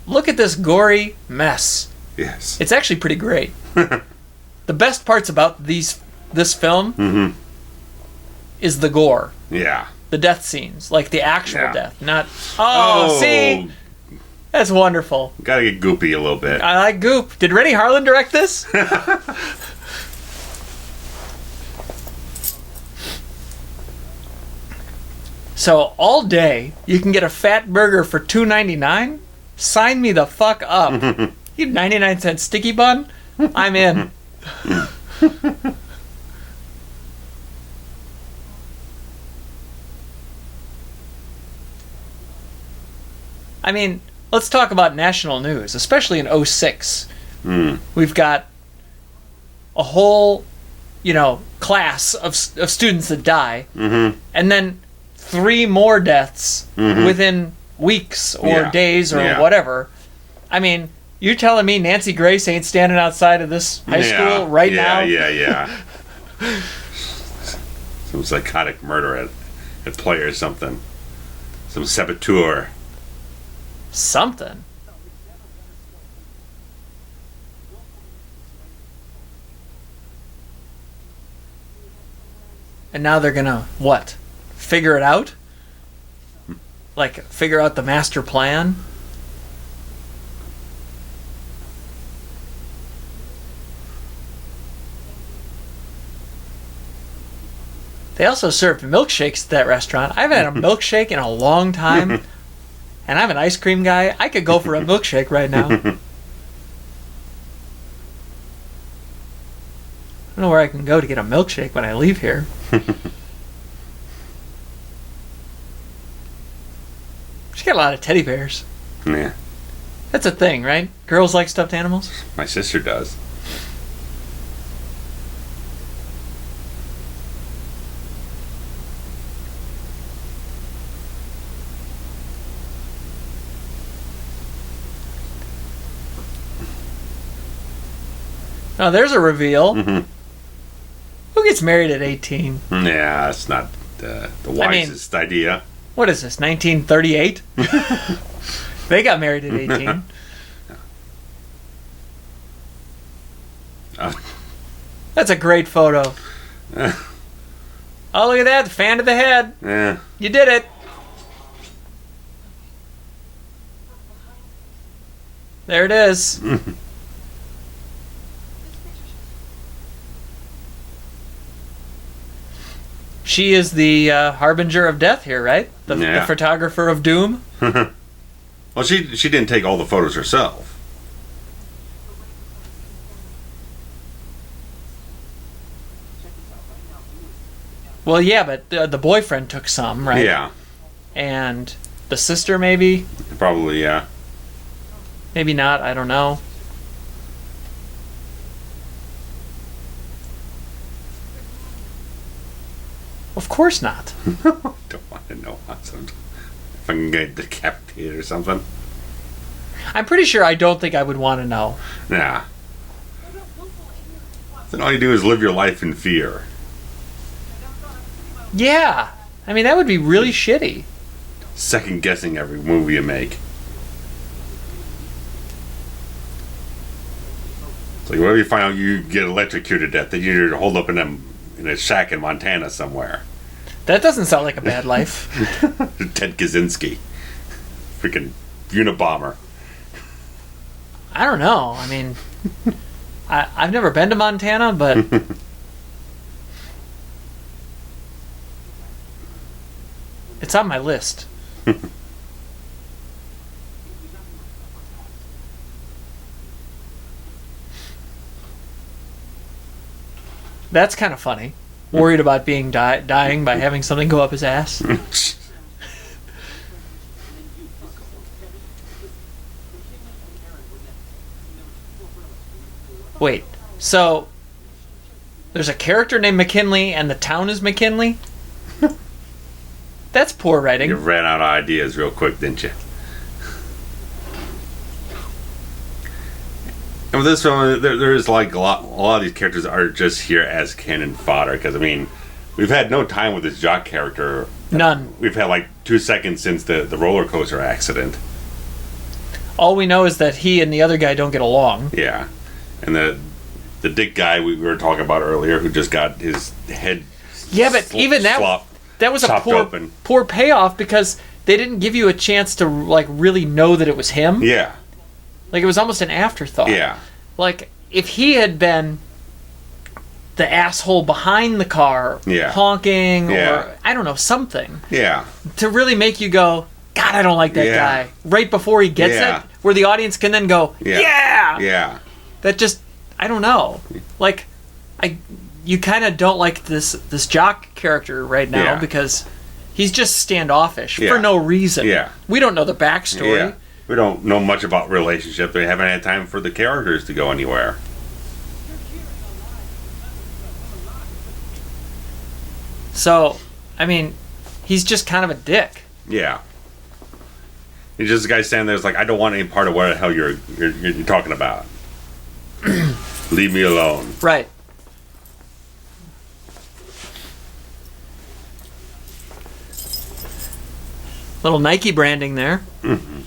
Look at this gory mess. Yes. It's actually pretty great. The best parts about this film is the gore. Yeah. The death scenes. Like the actual death. Not... Oh, see? That's wonderful. Gotta get goopy a little bit. I like goop. Did Rennie Harlan direct this? So, all day, you can get a fat burger for $2.99? Sign me the fuck up. You 99-cent sticky bun? I'm in. I mean, let's talk about national news, especially in 06. We've got a whole, class of students that die, Mm-hmm. and then 3 more deaths within weeks or days or whatever. I mean, you're telling me Nancy Grace ain't standing outside of this high school right now? Yeah. Some psychotic murder at play or something. Some saboteur. Something. And now they're gonna, what? Figure it out? Like, figure out the master plan? They also served milkshakes at that restaurant. I haven't had a milkshake in a long time. And I'm an ice cream guy. I could go for a milkshake right now. I don't know where I can go to get a milkshake when I leave here. She's got a lot of teddy bears. Yeah. That's a thing, right? Girls like stuffed animals? My sister does. Oh, there's a reveal. Mm-hmm. Who gets married at 18? Yeah, it's not the wisest idea. What is this, 1938? They got married at 18. That's a great photo. Oh, look at that, the fan to the head. Yeah. You did it. There it is. She is the harbinger of death here, right? The photographer of doom. Well, she didn't take all the photos herself. Well, yeah, but the boyfriend took some, right? Yeah. And the sister, maybe? Probably, yeah. Maybe not, I don't know. Of course not. Don't want to know if I can get decapitated or something. I'm pretty sure I don't think I would want to know. Nah. Then all you do is live your life in fear. Yeah. I mean, that would be really shitty. Second guessing every move you make. It's like, whenever you find out you get electrocuted to death, then you're holed up in a shack in Montana somewhere. That doesn't sound like a bad life. Ted Kaczynski. Freaking Unabomber. I don't know. I mean, I've never been to Montana, but it's on my list. That's kind of funny. Worried about being dying by having something go up his ass. Wait, so there's a character named McKinley and the town is McKinley? That's poor writing. You ran out of ideas real quick, didn't you? And with this film, there's like a lot of these characters are just here as cannon fodder. Because, I mean, we've had no time with this Jock character. None. We've had like 2 seconds since the roller coaster accident. All we know is that he and the other guy don't get along. Yeah. And the dick guy we were talking about earlier who just got his head even that was a poor payoff because they didn't give you a chance to like really know that it was him. Yeah. Like, it was almost an afterthought. Yeah. Like, if he had been the asshole behind the car, honking, or, I don't know, something. Yeah. To really make you go, God, I don't like that guy. Right before he gets it, where the audience can then go, yeah! Yeah. That just, I don't know. Like, you kind of don't like this Jock character right now because he's just standoffish for no reason. Yeah. We don't know the backstory. Yeah. We don't know much about relationships. We haven't had time for the characters to go anywhere. So, I mean, he's just kind of a dick. Yeah. He's just a guy standing there. It's like, I don't want any part of what the hell you're talking about. Leave me alone. Right. Little Nike branding there. Mm-hmm.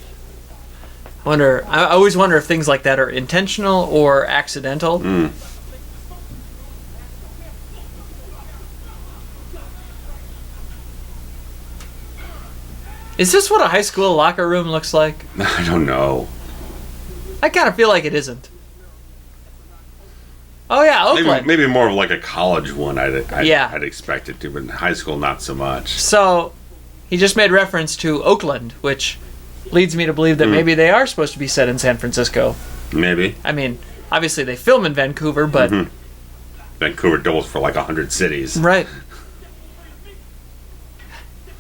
I always wonder if things like that are intentional or accidental. Mm. Is this what a high school locker room looks like? I don't know. I kind of feel like it isn't. Oh yeah, Oakland. Maybe more of like a college one. Yeah. I'd expect it to, but in high school not so much. So, he just made reference to Oakland, which leads me to believe that maybe they are supposed to be set in San Francisco. Maybe. I mean, obviously they film in Vancouver, but... Vancouver doubles for like 100 cities. Right.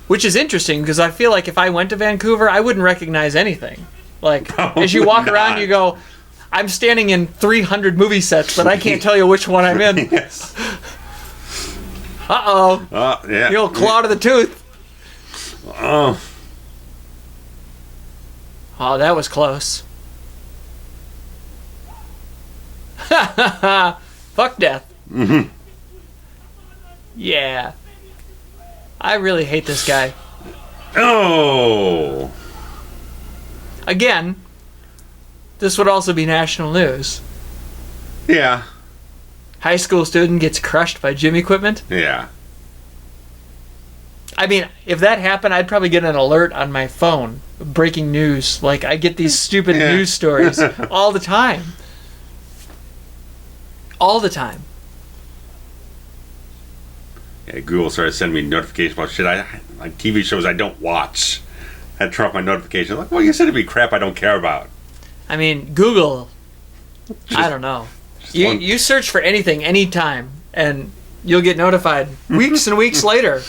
Which is interesting, because I feel like if I went to Vancouver, I wouldn't recognize anything. Like, as you walk around, you go, I'm standing in 300 movie sets, but I can't tell you which one I'm in. Yes. Uh-oh. Yeah. The old claw to the tooth. Oh. Oh, that was close. Fuck death. Mm-hmm. Yeah. I really hate this guy. Oh. Again, this would also be national news. Yeah. High school student gets crushed by gym equipment. Yeah. I mean, if that happened, I'd probably get an alert on my phone. Breaking news. Like, I get these stupid news stories all the time. All the time. Yeah, Google started sending me notifications about shit like TV shows I don't watch. I had to turn off my notifications. Like, well, you said it'd be crap I don't care about. I mean, Google, I don't know. You search for anything, anytime, and you'll get notified weeks and weeks later.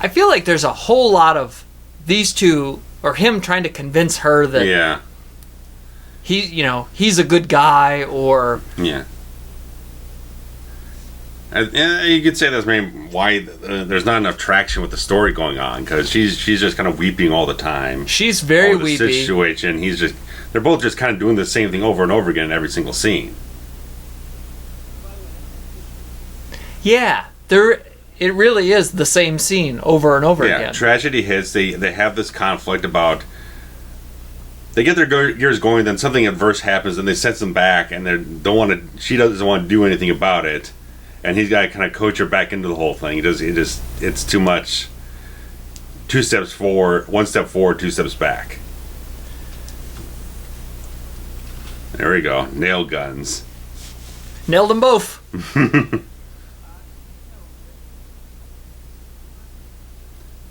I feel like there's a whole lot of these two, or him trying to convince her that he's a good guy, or yeah. You could say that's maybe why there's not enough traction with the story going on, because she's just kind of weeping all the time. She's very over the weepy. Situation. They're both just kind of doing the same thing over and over again in every single scene. Yeah, it really is the same scene over and over again. Yeah, tragedy hits. They have this conflict about. They get their gears going, then something adverse happens, and they sets them back, and she doesn't want to do anything about it, and he's got to kind of coach her back into the whole thing. It's too much. 2 steps forward, 1 step forward, 2 steps back. There we go. Nail guns. Nailed them both.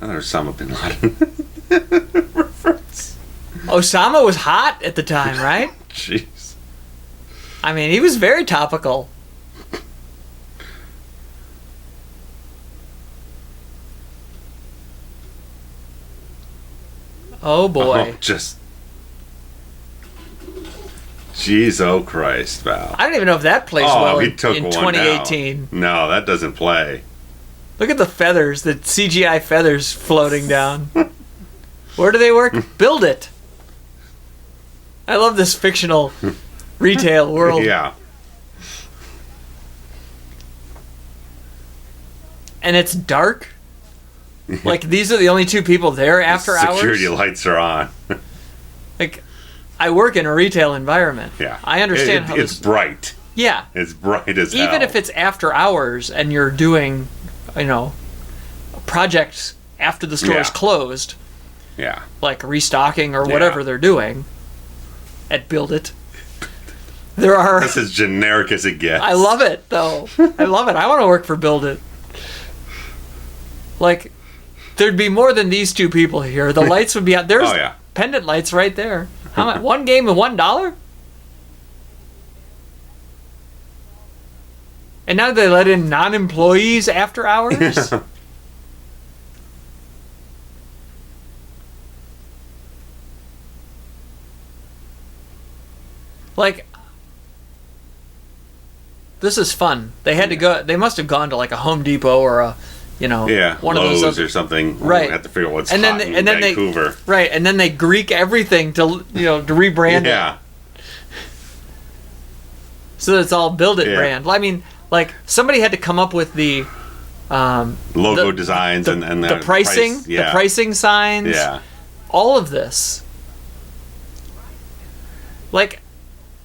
Another Osama bin Laden reference. Osama was hot at the time, right? Jeez. I mean, he was very topical. Oh boy. Jeez, oh Christ, Val. I don't even know if that plays well in 2018. Down. No, that doesn't play. Look at the feathers, the CGI feathers floating down. Where do they work? Build it. I love this fictional retail world. Yeah. And it's dark. Like, these are the only two people there after hours. Security lights are on. Like, I work in a retail environment. Yeah. I understand how it's bright. Yeah. It's bright as hell. Even if it's after hours and you're doing, projects after the store is closed. Yeah. Like restocking or whatever they're doing at Build It. There are... That's as generic as it gets. I love it, though. I love it. I want to work for Build It. Like, there'd be more than these two people here. The lights would be out. There's pendant lights right there. How much? One game of $1? And now they let in non-employees after hours? Like, this is fun. They had to go. They must have gone to like a Home Depot or a, one of Lowe's those or something. Right. We'll have to figure out what's and hot then in and then Vancouver. And then they Greek everything to to rebrand Yeah. it. So that it's all build it brand. I mean, like somebody had to come up with the logo designs and the pricing, the pricing signs, all of this. Like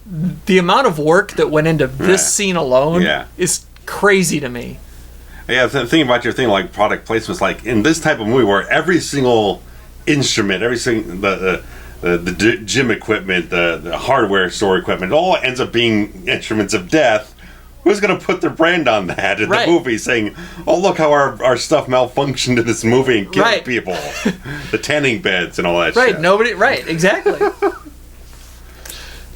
the amount of work that went into this scene alone is crazy to me. Yeah, the thing about your thing like product placements, like in this type of movie where every single instrument, every single the gym equipment, the hardware store equipment, it all ends up being instruments of death. Who's going to put their brand on that in the movie, saying, "Oh, look how our stuff malfunctioned in this movie and killed people," the tanning beds and all that. Right? Shit. Nobody. Right? Exactly.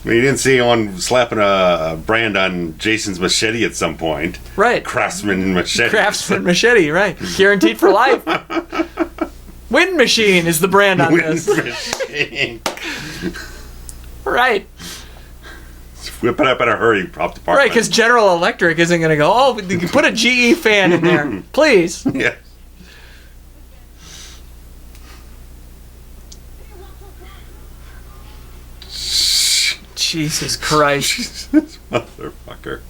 I mean, you didn't see anyone slapping a brand on Jason's machete at some point. Right. Craftsman machete. Craftsman machete, right. Guaranteed for life. Wind Machine is the brand on Wind this. Machine. Right. Whip it up in a hurry, prop department. Right, because General Electric isn't going to go, oh, you can put a GE fan in there, please. Yeah. Jesus Christ. Jesus, motherfucker.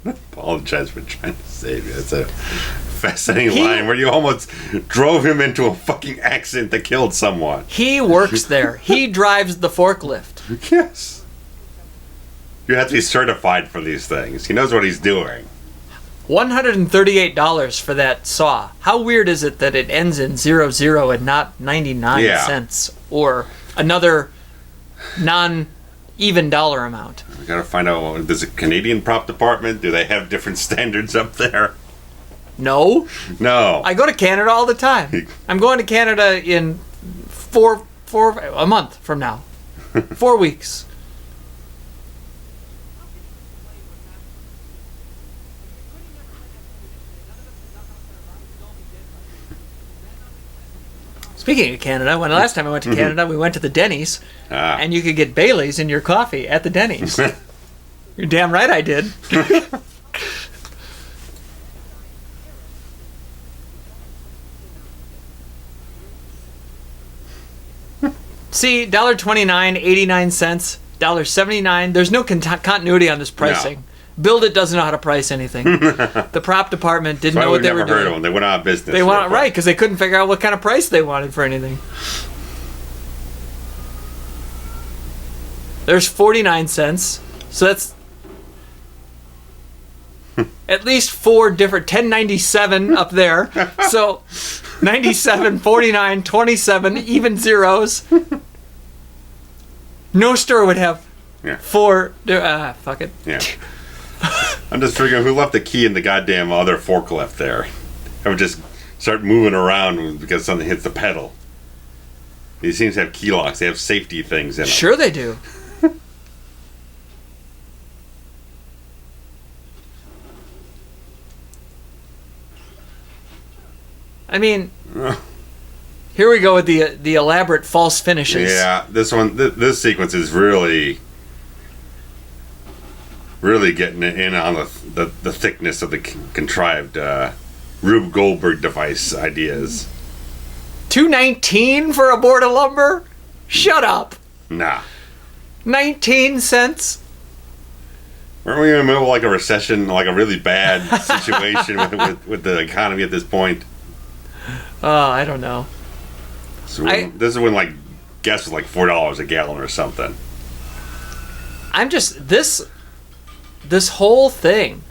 Apologize for trying to save you. It's a fascinating line where you almost drove him into a fucking accident that killed someone. He works there. He drives the forklift. Yes. You have to be certified for these things. He knows what he's doing. $138 for that saw. How weird is it that it ends in 00 and not 99 cents or another non-even dollar amount? We gotta find out, does a Canadian prop department, do they have different standards up there? No. No. I go to Canada all the time. I'm going to Canada in a month from now. 4 weeks. Speaking of Canada, when the last time I went to Canada, we went to the Denny's, and you could get Bailey's in your coffee at the Denny's. You're damn right I did. See, $1.29, 89 cents, $1.79. There's no continuity on this pricing. No. Build It doesn't know how to price anything. The prop department didn't know what they were doing. Heard of them. They went out of business. They went right because they couldn't figure out what kind of price they wanted for anything. There's 49 cents, so that's at least 4 different 10.97 up there. So 97, 49, 27, even zeros. No store would have 4. Fuck it. Yeah. I'm just figuring who left the key in the goddamn other forklift there. I would just start moving around because something hits the pedal. These seems to have key locks. They have safety things in them. Sure they do. I mean, here we go with the elaborate false finishes. Yeah, this one, this sequence is really getting in on the thickness of the contrived Rube Goldberg device ideas. $2.19 for a board of lumber? Shut up. Nah. 19 cents? Weren't we in the middle of like a recession, like a really bad situation with the economy at this point? I don't know. So this is when like gas was like $4 a gallon or something. I'm just this whole thing,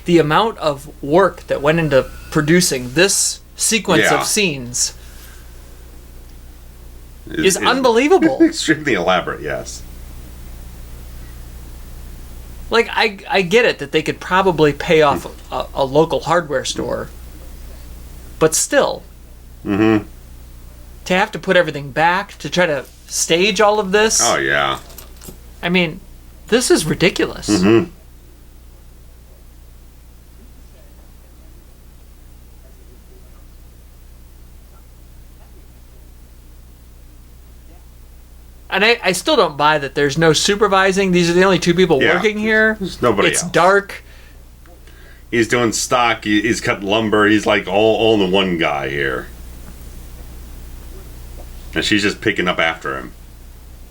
the amount of work that went into producing this sequence of scenes is unbelievable. Extremely elaborate, yes. Like I get it that they could probably pay off a local hardware store, but still. Mm-hmm. To have to put everything back, to try to stage all of this. Oh, yeah. I mean, this is ridiculous. Mm-hmm. And I still don't buy that there's no supervising. These are the only two people working here. There's nobody else. It's dark. He's doing stock. He's cutting lumber. He's like all in the one guy here. And she's just picking up after him.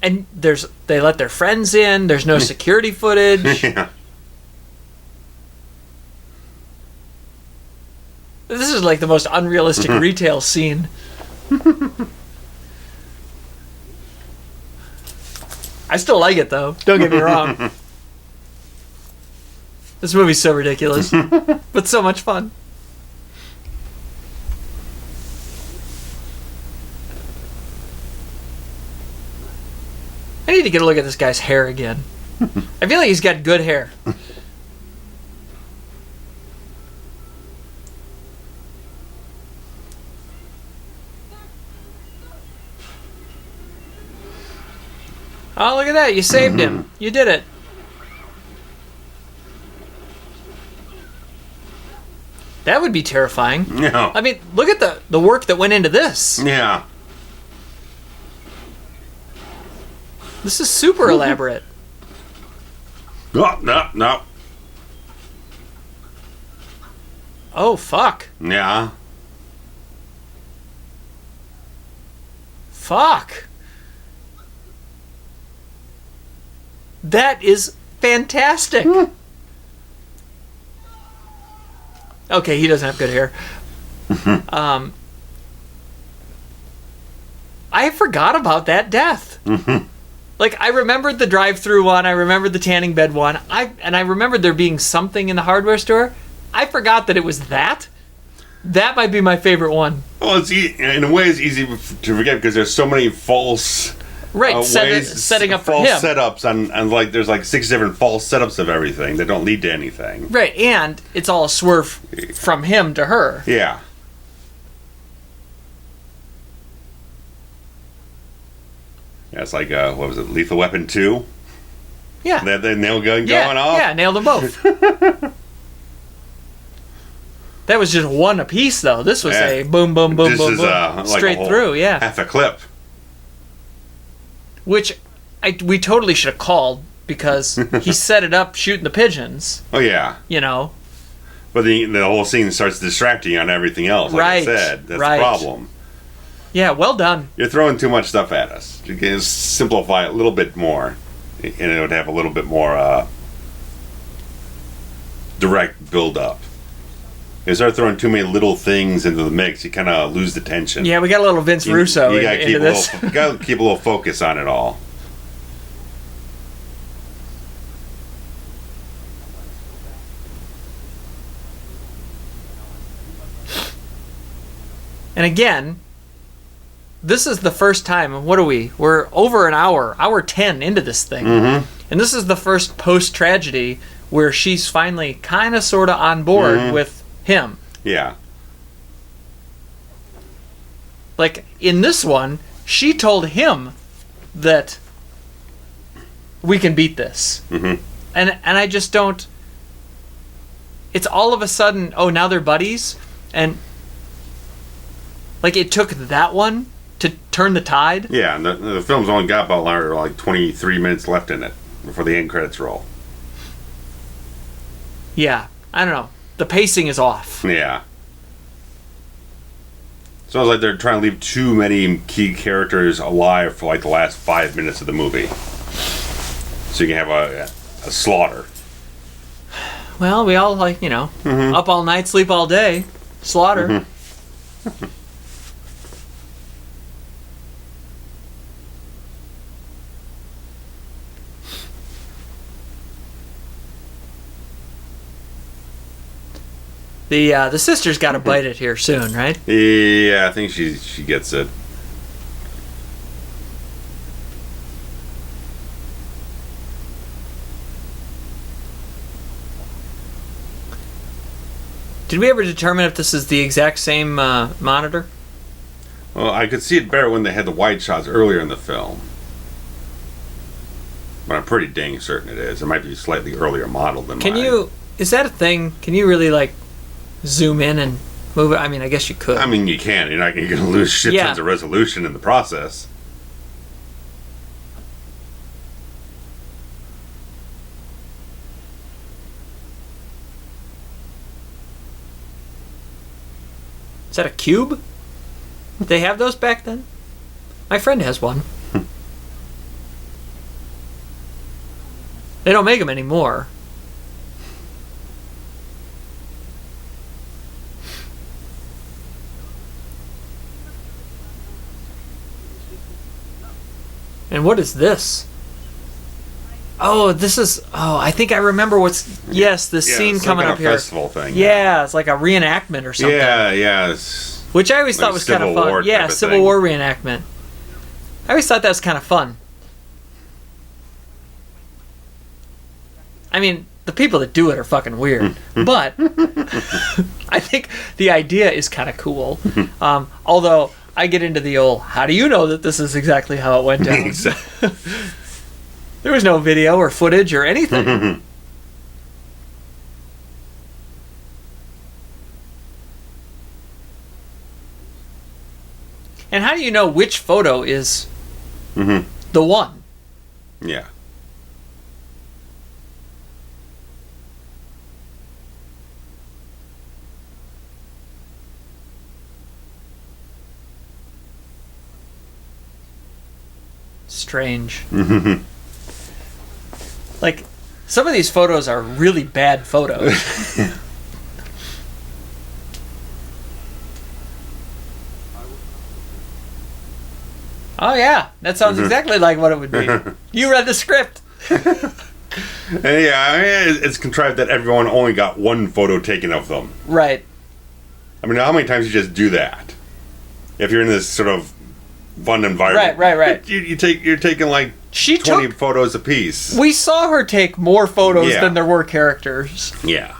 And they let their friends in. There's no security footage. Yeah. This is like the most unrealistic retail scene. I still like it, though. Don't get me wrong. This movie's so ridiculous, but so much fun. I need to get a look at this guy's hair again. I feel like he's got good hair. Oh, look at that. You saved him. You did it. That would be terrifying. Yeah. I mean, look at the work that went into this. Yeah. This is super elaborate. Oh, no. Oh, fuck. Yeah. Fuck. That is fantastic. Okay, he doesn't have good hair. I forgot about that death. Like, I remembered the drive-through one. I remembered the tanning bed one. I remembered there being something in the hardware store. I forgot that it was that. That might be my favorite one. Well, in a way, it's easy to forget because there's so many false... Right, setting up for him. False setups, and like there's like 6 different false setups of everything that don't lead to anything. Right, and it's all a swerve from him to her. Yeah. Yeah, it's like, what was it, Lethal Weapon 2? Yeah. That nail gun going off? Yeah, nailed them both. That was just one apiece, though. This was a boom, boom, boom, boom, boom. Straight like through, yeah. Half a clip. Which we totally should have called because he set it up shooting the pigeons. Oh, yeah. You know. But the whole scene starts distracting on everything else, like I said. That's the problem. Yeah, well done. You're throwing too much stuff at us. You can simplify it a little bit more, and it would have a little bit more direct build-up. You start throwing too many little things into the mix, you kind of lose the tension. Yeah, we got a little Vince Russo into this. You got to keep a little focus on it all. And again, this is the first time. What are we? We're over an hour 10 into this thing. Mm-hmm. And this is the first post-tragedy where she's finally kind of sort of on board with him. Yeah. Like, in this one, she told him that we can beat this. Mm-hmm. And I just don't... It's all of a sudden, oh, now they're buddies? And, like, it took that one to turn the tide? Yeah, and the film's only got about like 23 minutes left in it before the end credits roll. Yeah, I don't know. The pacing is off. Yeah. Sounds like they're trying to leave too many key characters alive for like the last 5 minutes of the movie. So you can have a slaughter. Well, we all like, up all night, sleep all day. Slaughter. Mm-hmm. The sister's got to bite it here soon, right? Yeah, I think she gets it. Did we ever determine if this is the exact same monitor? Well, I could see it better when they had the wide shots earlier in the film. But I'm pretty dang certain it is. It might be a slightly earlier model than mine. Is that a thing? Can you really, like, zoom in and move it? I mean, I guess you could. I mean, you can. You're going to lose shit tons of resolution in the process. Is that a cube? Did they have those back then? My friend has one. They don't make them anymore. And what is this? Oh, this is... Oh, I think I remember what's... Yes, this scene coming up here. Festival thing. Yeah, it's like a reenactment or something. Yeah. Which I always thought was kind of fun. Yeah, Civil War reenactment. I always thought that was kind of fun. I mean, the people that do it are fucking weird. But I think the idea is kind of cool. Although... I get into the old, how do you know that this is exactly how it went down? There was no video or footage or anything. And how do you know which photo is the one? Yeah. Strange. Like, some of these photos are really bad photos. Oh yeah, that sounds exactly like what it would be. You read the script. And yeah, I mean, it's contrived that everyone only got one photo taken of them. Right. I mean, how many times you just do that? If you're in this sort of fun environment, right. You're taking like 20 photos a piece. We saw her take more photos than there were characters. Yeah.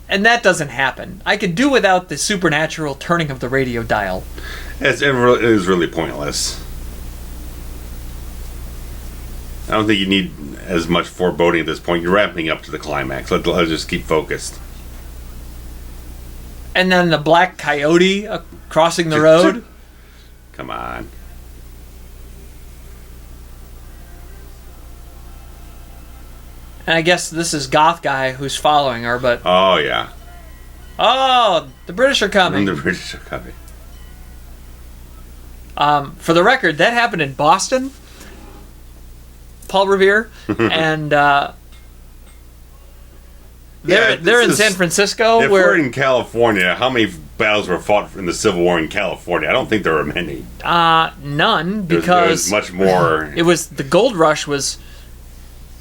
And that doesn't happen. I could do without the supernatural turning of the radio dial. It is really pointless. I don't think you need as much foreboding at this point. You're ramping up to the climax. Let's just keep focused. And then the black coyote crossing the road. Come on. And I guess this is Goth guy who's following her, but... Oh, yeah. Oh, the British are coming. The British are coming. For the record, that happened in Boston. Paul Revere. And they're in San Francisco. If we're in California, how many battles were fought in the Civil War in California? I don't think there were many. None, because... It was much more... It was... The gold rush was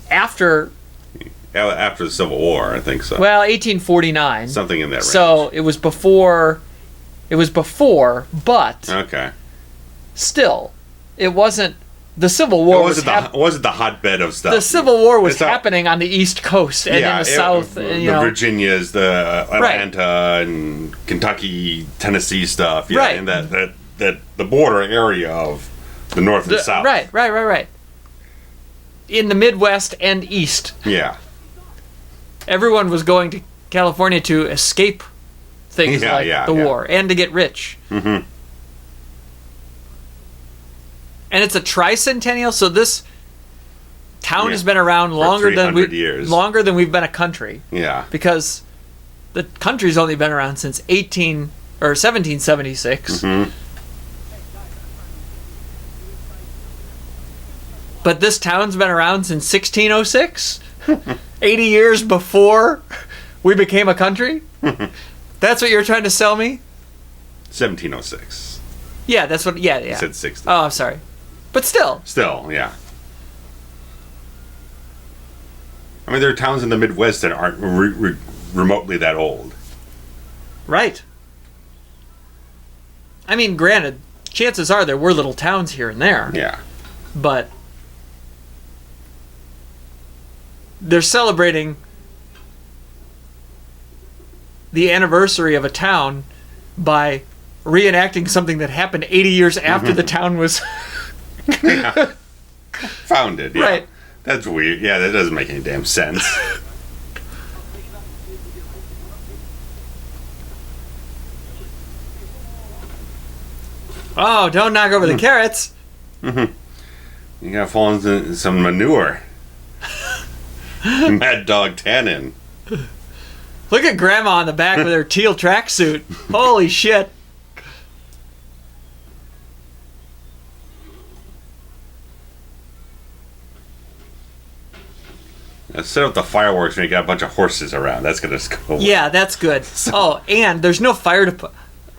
after... After the Civil War, I think so. Well, 1849. Something in that range. So it was before, but okay. Still, it wasn't. The Civil War wasn't the hotbed of stuff. The Civil War was happening on the East Coast and in the South. The Virginias, the Atlanta, and Kentucky, Tennessee stuff. Yeah, right. And that the border area of the North and South. Right. In the Midwest and East. Yeah. Everyone was going to California to escape things like the war and to get rich. Mm-hmm. And it's a tricentennial, so this town has been around longer than we've been a country. Yeah. Because the country's only been around since 1776. Mm-hmm. But this town's been around since 1606. 80 years before we became a country? That's what you're trying to sell me? 1706. Yeah, that's what... Yeah. You said 60. Oh, I'm sorry. But still. Still, yeah. I mean, there are towns in the Midwest that aren't remotely that old. Right. I mean, granted, chances are there were little towns here and there. Yeah. But... they're celebrating the anniversary of a town by reenacting something that happened 80 years after the town was founded. Yeah. Right. That's weird. Yeah, that doesn't make any damn sense. Oh, don't knock over the carrots. You gotta fall into some manure. Mad Dog Tannen. Look at Grandma on the back with her teal tracksuit. Holy shit. Set up the fireworks when you got a bunch of horses around. That's going to go. Yeah, that's good. Oh, and there's no fire to put.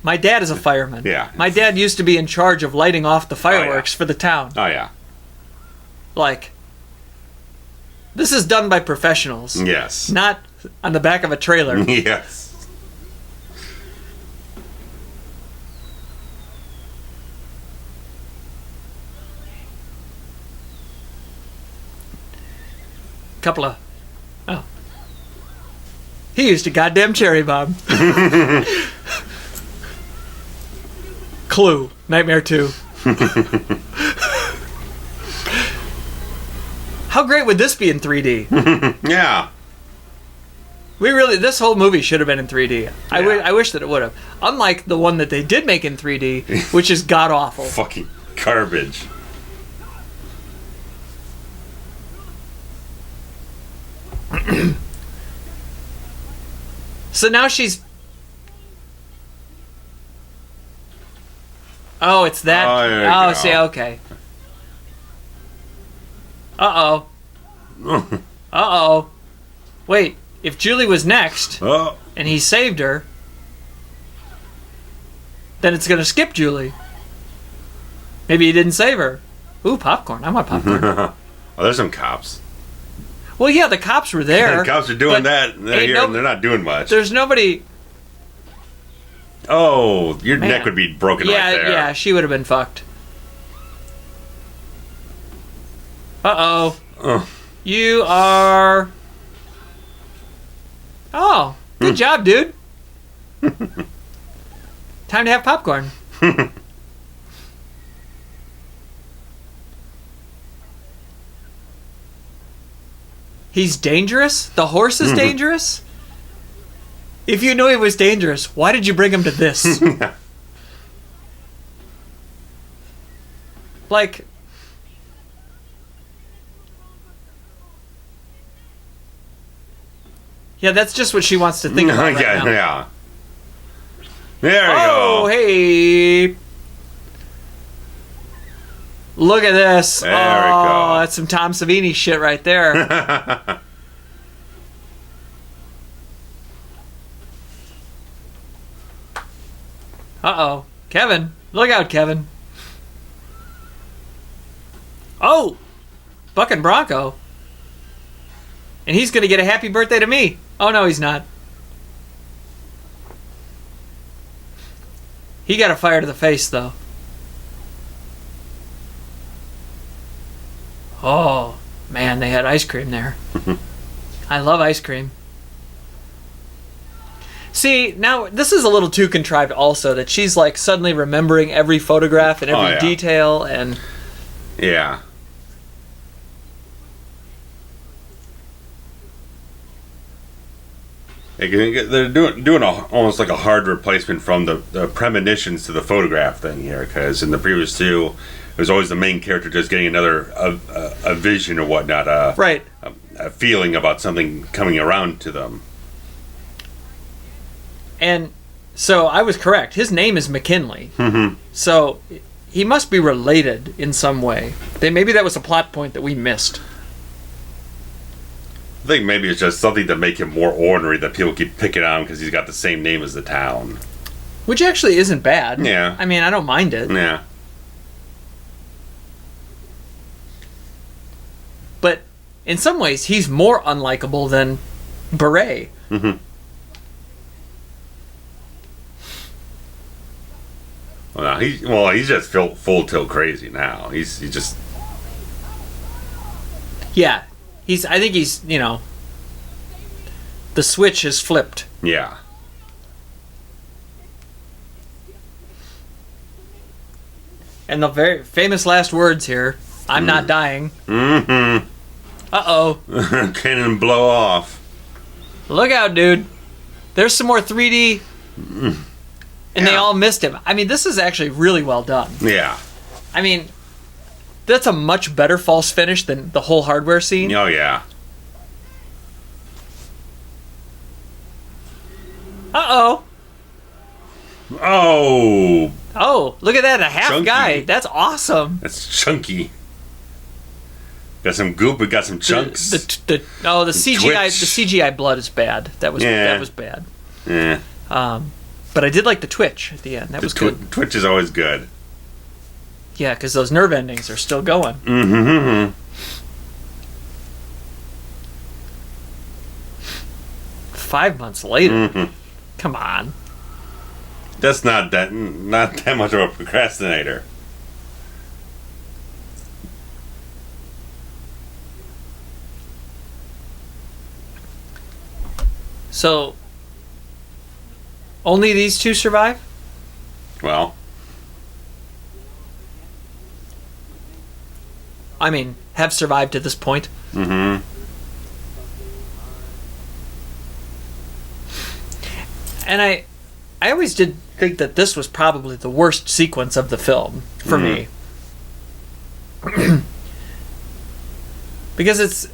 My dad is a fireman. Yeah. My dad used to be in charge of lighting off the fireworks for the town. Oh, yeah. Like, this is done by professionals. Yes. Not on the back of a trailer. Yes. Couple of... Oh. He used a goddamn cherry bomb. Clue. Nightmare 2. How great would this be in 3D? Yeah. This whole movie should have been in 3D. Yeah. I wish that it would have. Unlike the one that they did make in 3D, which is god-awful. Fucking garbage. So now she's... Oh, it's that... Oh, there you go. See, okay. Uh-oh. Uh-oh. Wait, if Julie was next, Oh. and he saved her, then it's gonna skip Julie. Maybe he didn't save her. Ooh, popcorn. I want popcorn. Oh, there's some cops. Well, yeah, the cops were there. The cops are doing but that. They're ain't here no- and they're not doing much. There's nobody... Oh, your Man. neck would be broken Yeah, right there. yeah, she would have been fucked. Uh-oh. Oh. You are... Oh, good job, dude. Time to have popcorn. He's dangerous? The horse is dangerous? If you knew he was dangerous, why did you bring him to this? Like... Yeah, that's just what she wants to think about right now. Yeah. There you Oh, go. hey. Look at this. There we go. That's some Tom Savini shit right there. Uh-oh. Kevin. Look out, Kevin. Oh! Buck and Bronco. And he's going to get a happy birthday to me. Oh, no, he's not. He got a fire to the face, though. Oh, man, they had ice cream there. I love ice cream. See, now, this is a little too contrived also, that she's, like, suddenly remembering every photograph and every detail, and... Yeah. They're doing almost like a hard replacement from the premonitions to the photograph thing here, because in the previous two, it was always the main character just getting another a vision or whatnot, right, a feeling about something coming around to them. And so I was correct. His name is McKinley. Mm-hmm. So he must be related in some way. Maybe that was a plot point that we missed. I think maybe it's just something to make him more ornery that people keep picking on because he's got the same name as the town. Which actually isn't bad. Yeah. I mean, I don't mind it. Yeah. But in some ways, he's more unlikable than Beret. Mm-hmm. Well, he's just full tilt crazy now. He's just... Yeah. I think he's, the switch has flipped. Yeah. And the very famous last words here, I'm not dying. Mm-hmm. Uh-oh. Cannon blow off. Look out, dude. There's some more 3D. And they all missed him. I mean, this is actually really well done. Yeah. I mean, that's a much better false finish than the whole hardware scene. Oh, yeah. Uh-oh. Oh, Oh, look at that. A half Chunky. guy. That's awesome. that's chunky. Got some goop, but got some chunks. The CGI Twitch. the CGI blood is bad. That was bad. Yeah. But I did like the twitch at the end. That was good. Twitch is always good. Yeah, because those nerve endings are still going. Mm-hmm. 5 months later. Mm-hmm. Come on. That's not that much of a procrastinator. So, only these two survive? Well, I mean, have survived to this point. mm-hmm. And I always did think that this was probably the worst sequence of the film for me. Because it's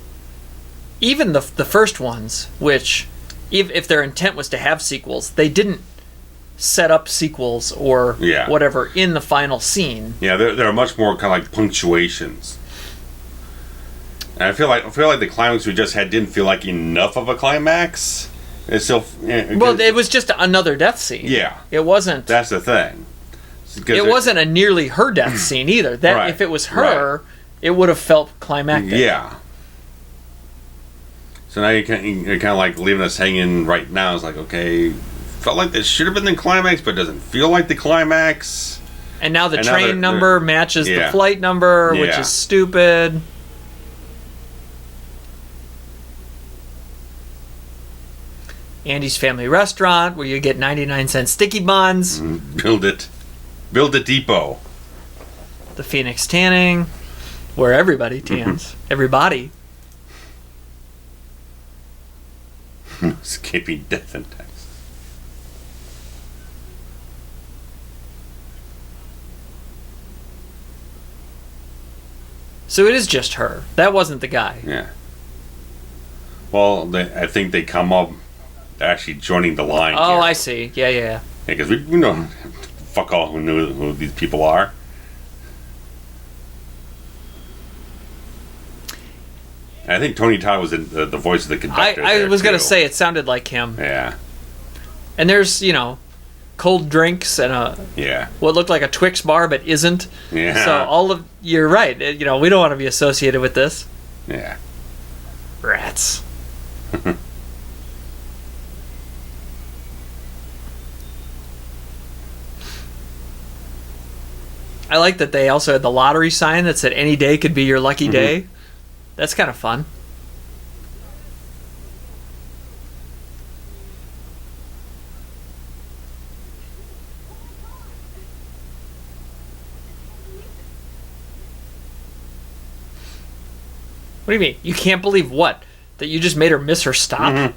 even the first ones, which if their intent was to have sequels, they didn't set up sequels or whatever in the final scene. Yeah, there are much more kind of like punctuations. And I feel like the climax we just had didn't feel like enough of a climax. It's still well, it was just another death scene. Yeah, it wasn't. That's the thing. It wasn't a nearly her death scene either. That right, if it was her, it would have felt climactic. Yeah. So now you're kind of like leaving us hanging right now. It's like, okay, felt like this should have been the climax, but it doesn't feel like the climax. And now the train number matches the flight number, which is stupid. Andy's Family Restaurant, where you get 99-cent sticky buns. Build a depot. The Phoenix Tanning, where everybody tans. Everybody. Escaping death in Texas. So it is just her. That wasn't the guy. Yeah. Well, I think they come up actually joining the line. Oh, here. I see. Yeah. Because we know fuck all who knew who these people are. And I think Tony Todd was the voice of the conductor. I was going to say it sounded like him. Yeah. And there's, cold drinks and what looked like a Twix bar but isn't. Yeah. So you're right. We don't want to be associated with this. Yeah. Rats. I like that they also had the lottery sign that said any day could be your lucky day. That's kind of fun. What do you mean? You can't believe what? That you just made her miss her stop? Mm-hmm.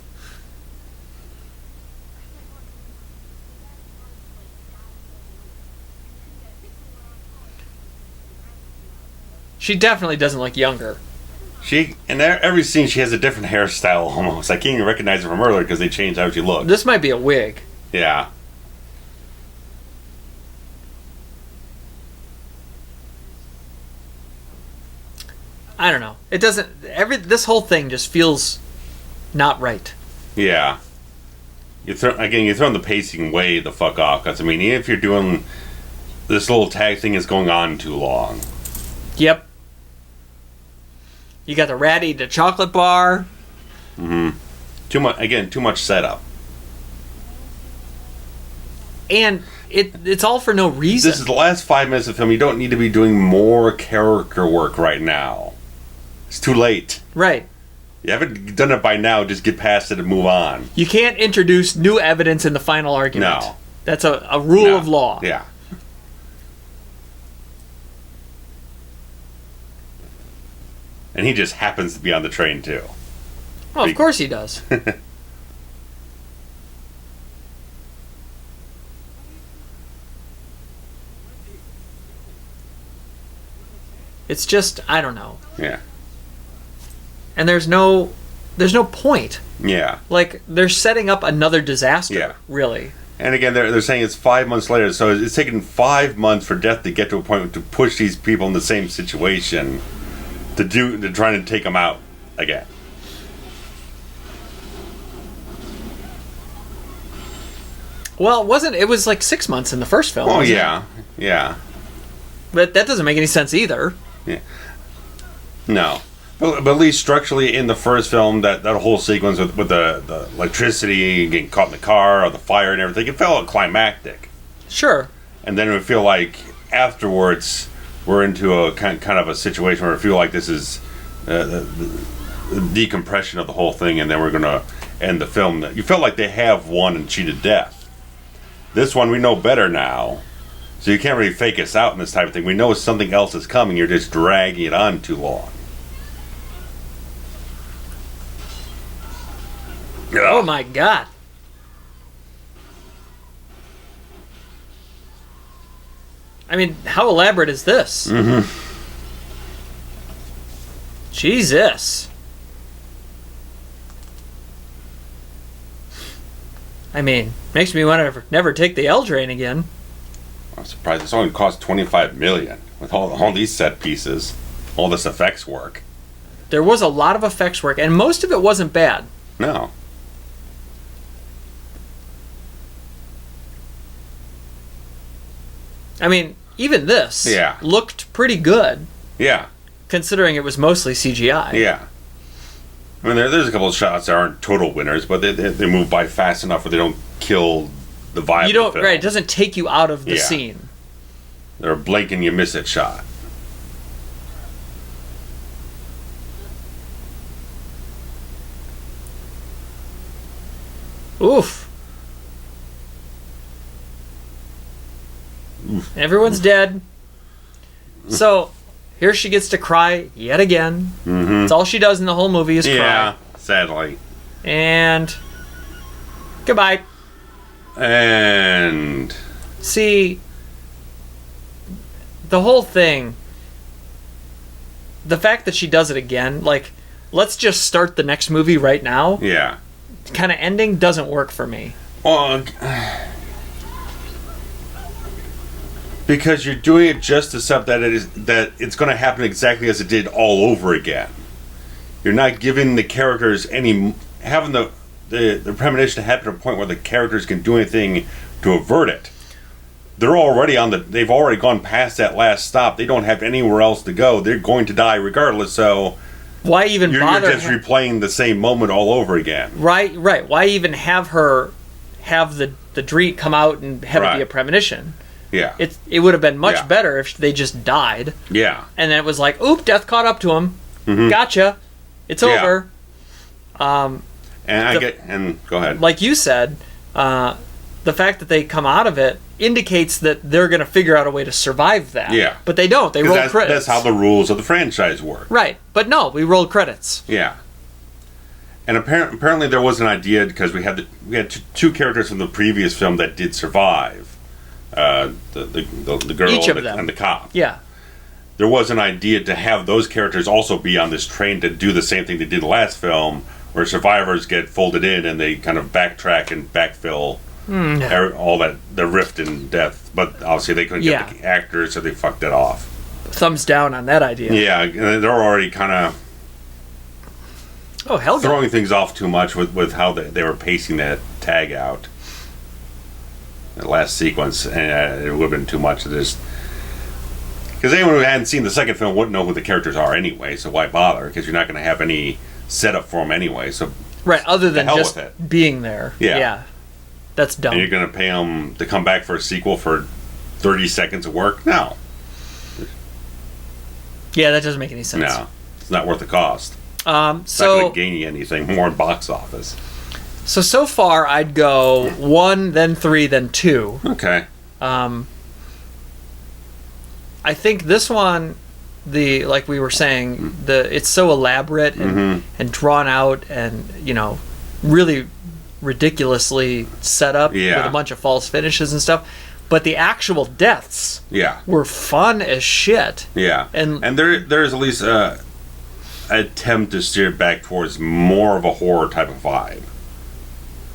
She definitely doesn't look younger. In every scene she has a different hairstyle almost. I can't even recognize her from earlier because they changed how she looked. This might be a wig. Yeah. I don't know. It doesn't. This whole thing just feels not right. Yeah. You're throwing the pacing way the fuck off. Because even if you're doing this little tag thing is going on too long. Yep. You got the rat eating a chocolate bar. Mm-hmm. Too much setup. And it's all for no reason. This is the last 5 minutes of film. You don't need to be doing more character work right now. It's too late. Right. You haven't done it by now. Just get past it and move on. You can't introduce new evidence in the final argument. No. That's a rule of law. Yeah. And he just happens to be on the train, too. Well, of course he does. It's just, I don't know. Yeah. And there's no point. Yeah. Like, they're setting up another disaster, Yeah. really. And again, they're saying it's 5 months later, so it's taken 5 months for Death to get to a point to push these people in the same situation to try to take them out again. Well, it was like 6 months in the first film. Oh, wasn't yeah. it? Yeah. But that doesn't make any sense either. Yeah. No. But at least structurally in the first film, that whole sequence with the electricity, getting caught in the car, or the fire and everything, it felt climactic. Sure. And then it would feel like afterwards we're into a kind of a situation where I feel like this is the decompression of the whole thing, and then we're going to end the film. You felt like they have won and cheated death. This one, we know better now. So you can't really fake us out in this type of thing. We know something else is coming. You're just dragging it on too long. Oh my God. I mean, how elaborate is this? Mm-hmm. Jesus. I mean, makes me want to never take the L train again. I'm surprised this only cost $25 million with all these set pieces, all this effects work. There was a lot of effects work, and most of it wasn't bad. No. I mean, even this looked pretty good. Yeah. Considering it was mostly CGI. Yeah. I mean, there's a couple of shots that aren't total winners, but they move by fast enough where they don't kill the vibe You don't, of the film. right, it doesn't take you out of the scene. They're a blink and you miss it shot. Oof. Everyone's dead. So, here she gets to cry yet again. Mm-hmm. That's all she does in the whole movie is cry. Yeah, sadly. And goodbye. And see, the whole thing, the fact that she does it again, like, let's just start the next movie right now. Yeah. Kind of ending doesn't work for me. Well, because you're doing it just to set that it's going to happen exactly as it did all over again. You're not giving the characters having the premonition to happen to a point where the characters can do anything to avert it. They're already they've already gone past that last stop. They don't have anywhere else to go. They're going to die regardless. So why even bother? You're just replaying the same moment all over again. Right. Why even have her have the dream come out and have it be a premonition? Yeah. It would have been much better if they just died. Yeah. And then it was like, oop, death caught up to him. Mm-hmm. Gotcha. It's over. And go ahead. Like you said, the fact that they come out of it indicates that they're going to figure out a way to survive that. Yeah. But they don't. They roll credits. That's how the rules of the franchise work. Right. But no, we rolled credits. Yeah. And apparently there was an idea, because we had two characters from the previous film that did survive. The girl Each of them. And the cop. Yeah. There was an idea to have those characters also be on this train to do the same thing they did in the last film, where survivors get folded in and they kind of backtrack and backfill all that, the rift in death. But obviously they couldn't get the actors, so they fucked it off. Thumbs down on that idea. Yeah, they're already kind of throwing things off too much with how they were pacing that tag out. The last sequence, and it would have been too much to just... Because anyone who hadn't seen the second film wouldn't know who the characters are anyway, so why bother? Because you're not going to have any setup for them anyway, so... Right, other than just being there. Yeah. That's dumb. And you're going to pay them to come back for a sequel for 30 seconds of work? No. Yeah, that doesn't make any sense. No. It's not worth the cost. It's not going to gain you anything more in box office. So far, I'd go 1, then 3, then 2. Okay. I think this one, like we were saying, it's so elaborate and drawn out and, really ridiculously set up with a bunch of false finishes and stuff. But the actual deaths were fun as shit. Yeah. And there's at least attempt to steer it back towards more of a horror type of vibe.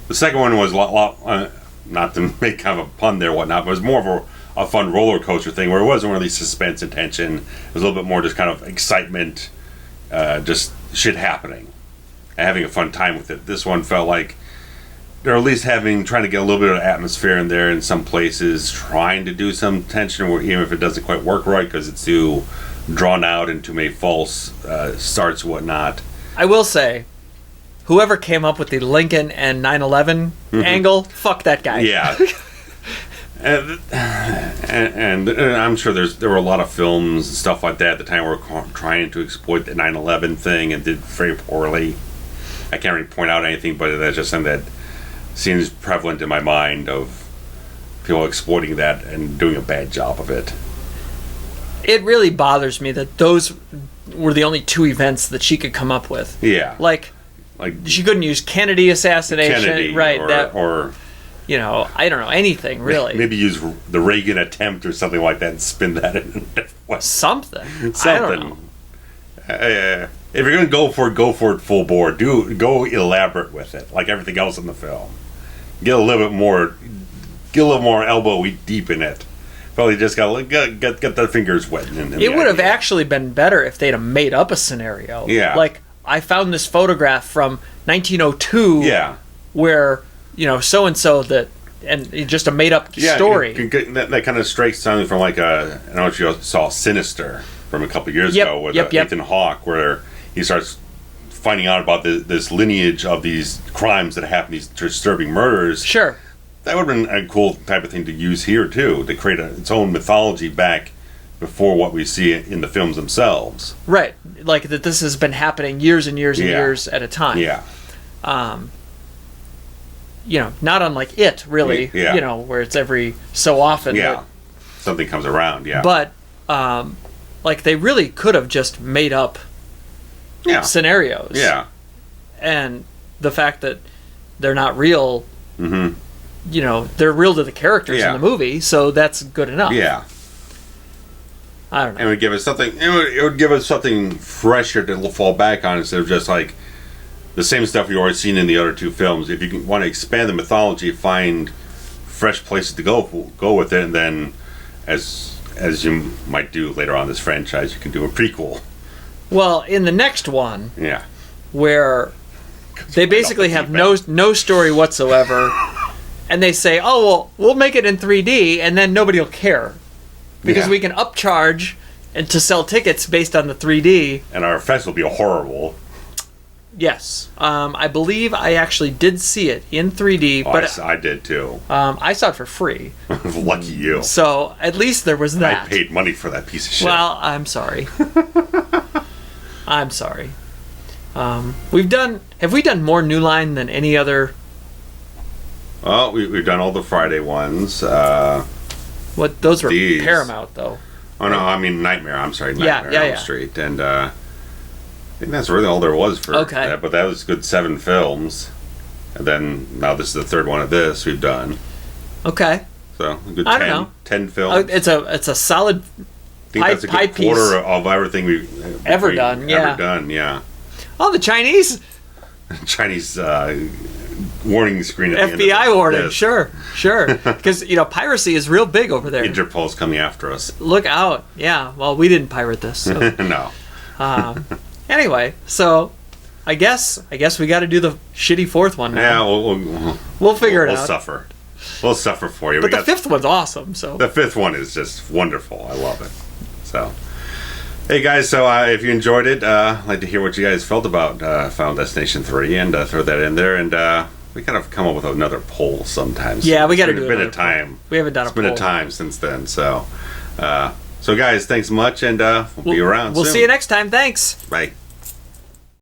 The second one was a lot not to make kind of a pun there, whatnot, but it was more of a fun roller coaster thing where it wasn't really suspense and tension. It was a little bit more just kind of excitement, just shit happening, and having a fun time with it. This one felt like they're at least trying to get a little bit of atmosphere in there in some places, trying to do some tension, even if it doesn't quite work right because it's too drawn out and too many false starts and whatnot. I will say, whoever came up with the Lincoln and 9/11 angle, fuck that guy. Yeah. and I'm sure there were a lot of films and stuff like that at the time were trying to exploit the 9/11 thing and did very poorly. I can't really point out anything, but that's just something that seems prevalent in my mind of people exploiting that and doing a bad job of it. It really bothers me that those were the only two events that she could come up with. Yeah. Like she couldn't use Kennedy assassination, Kennedy, right? Or you know, I don't know, anything really. Maybe use the Reagan attempt or something like that and spin that in a different way. Something. I don't know. If you're gonna go for it full bore. Go elaborate with it, like everything else in the film. Get a little more elbow deep in it. Probably just got their fingers wet. It would have actually been better if they'd have made up a scenario. Yeah. Like, I found this photograph from 1902. Yeah. Where, so and so and just a made up story. That kind of strikes something from like I don't know if you saw Sinister from a couple of years ago with Ethan Hawke, where he starts finding out about this lineage of these crimes that happen, these disturbing murders. Sure. That would have been a cool type of thing to use here too, to create its own mythology back before what we see in the films themselves. Right, like that this has been happening years and years and years at a time. Yeah. Not unlike It, really. Yeah. Where it's every so often. Yeah. Something comes around. Yeah. But they really could have just made up scenarios. Yeah. And the fact that they're not real. Mm-hmm. They're real to the characters in the movie, so that's good enough. Yeah. I don't know. And it would give us something. It would give us something fresher to fall back on instead of just like the same stuff you've already seen in the other two films. If you want to expand the mythology, find fresh places to go with it, and then as you might do later on in this franchise, you can do a prequel. Well, in the next one, where they basically have no story whatsoever. And they say, oh, well, we'll make it in 3D, and then nobody will care. Because we can upcharge and to sell tickets based on the 3D. And our effects will be horrible. Yes. I believe I actually did see it in 3D. But I did, too. I saw it for free. Lucky you. So, at least there was that. I paid money for that piece of shit. Well, I'm sorry. I'm sorry. Have we done more New Line than any other... Well, we've done all the Friday ones. Those were Paramount, though. Oh, no, I mean Nightmare. I'm sorry, Nightmare on Elm Street. And I think that's really all there was for that. But that was good 7 films. And then, now this is the third one of this we've done. Okay. So, a good 10 films. It's a solid I think that's a good quarter of everything we've ever done, yeah. Oh, the Chinese warning screen at FBI the end of warning, this. sure. Because, piracy is real big over there. Interpol's coming after us. Look out. Yeah, well, we didn't pirate this. So. No. Anyway, so I guess we got to do the shitty fourth one now. Yeah, we'll figure it out. We'll suffer for you. But the fifth one's awesome. So the fifth one is just wonderful. I love it. So, hey guys, so if you enjoyed it, I'd like to hear what you guys felt about Final Destination 3 and throw that in there. And we kind of come up with another poll sometimes. Yeah, we got to do it. It's been a time. We haven't done a poll. It's been a time since then. So, guys, thanks much, and we'll be around soon. We'll see you next time. Thanks. Bye.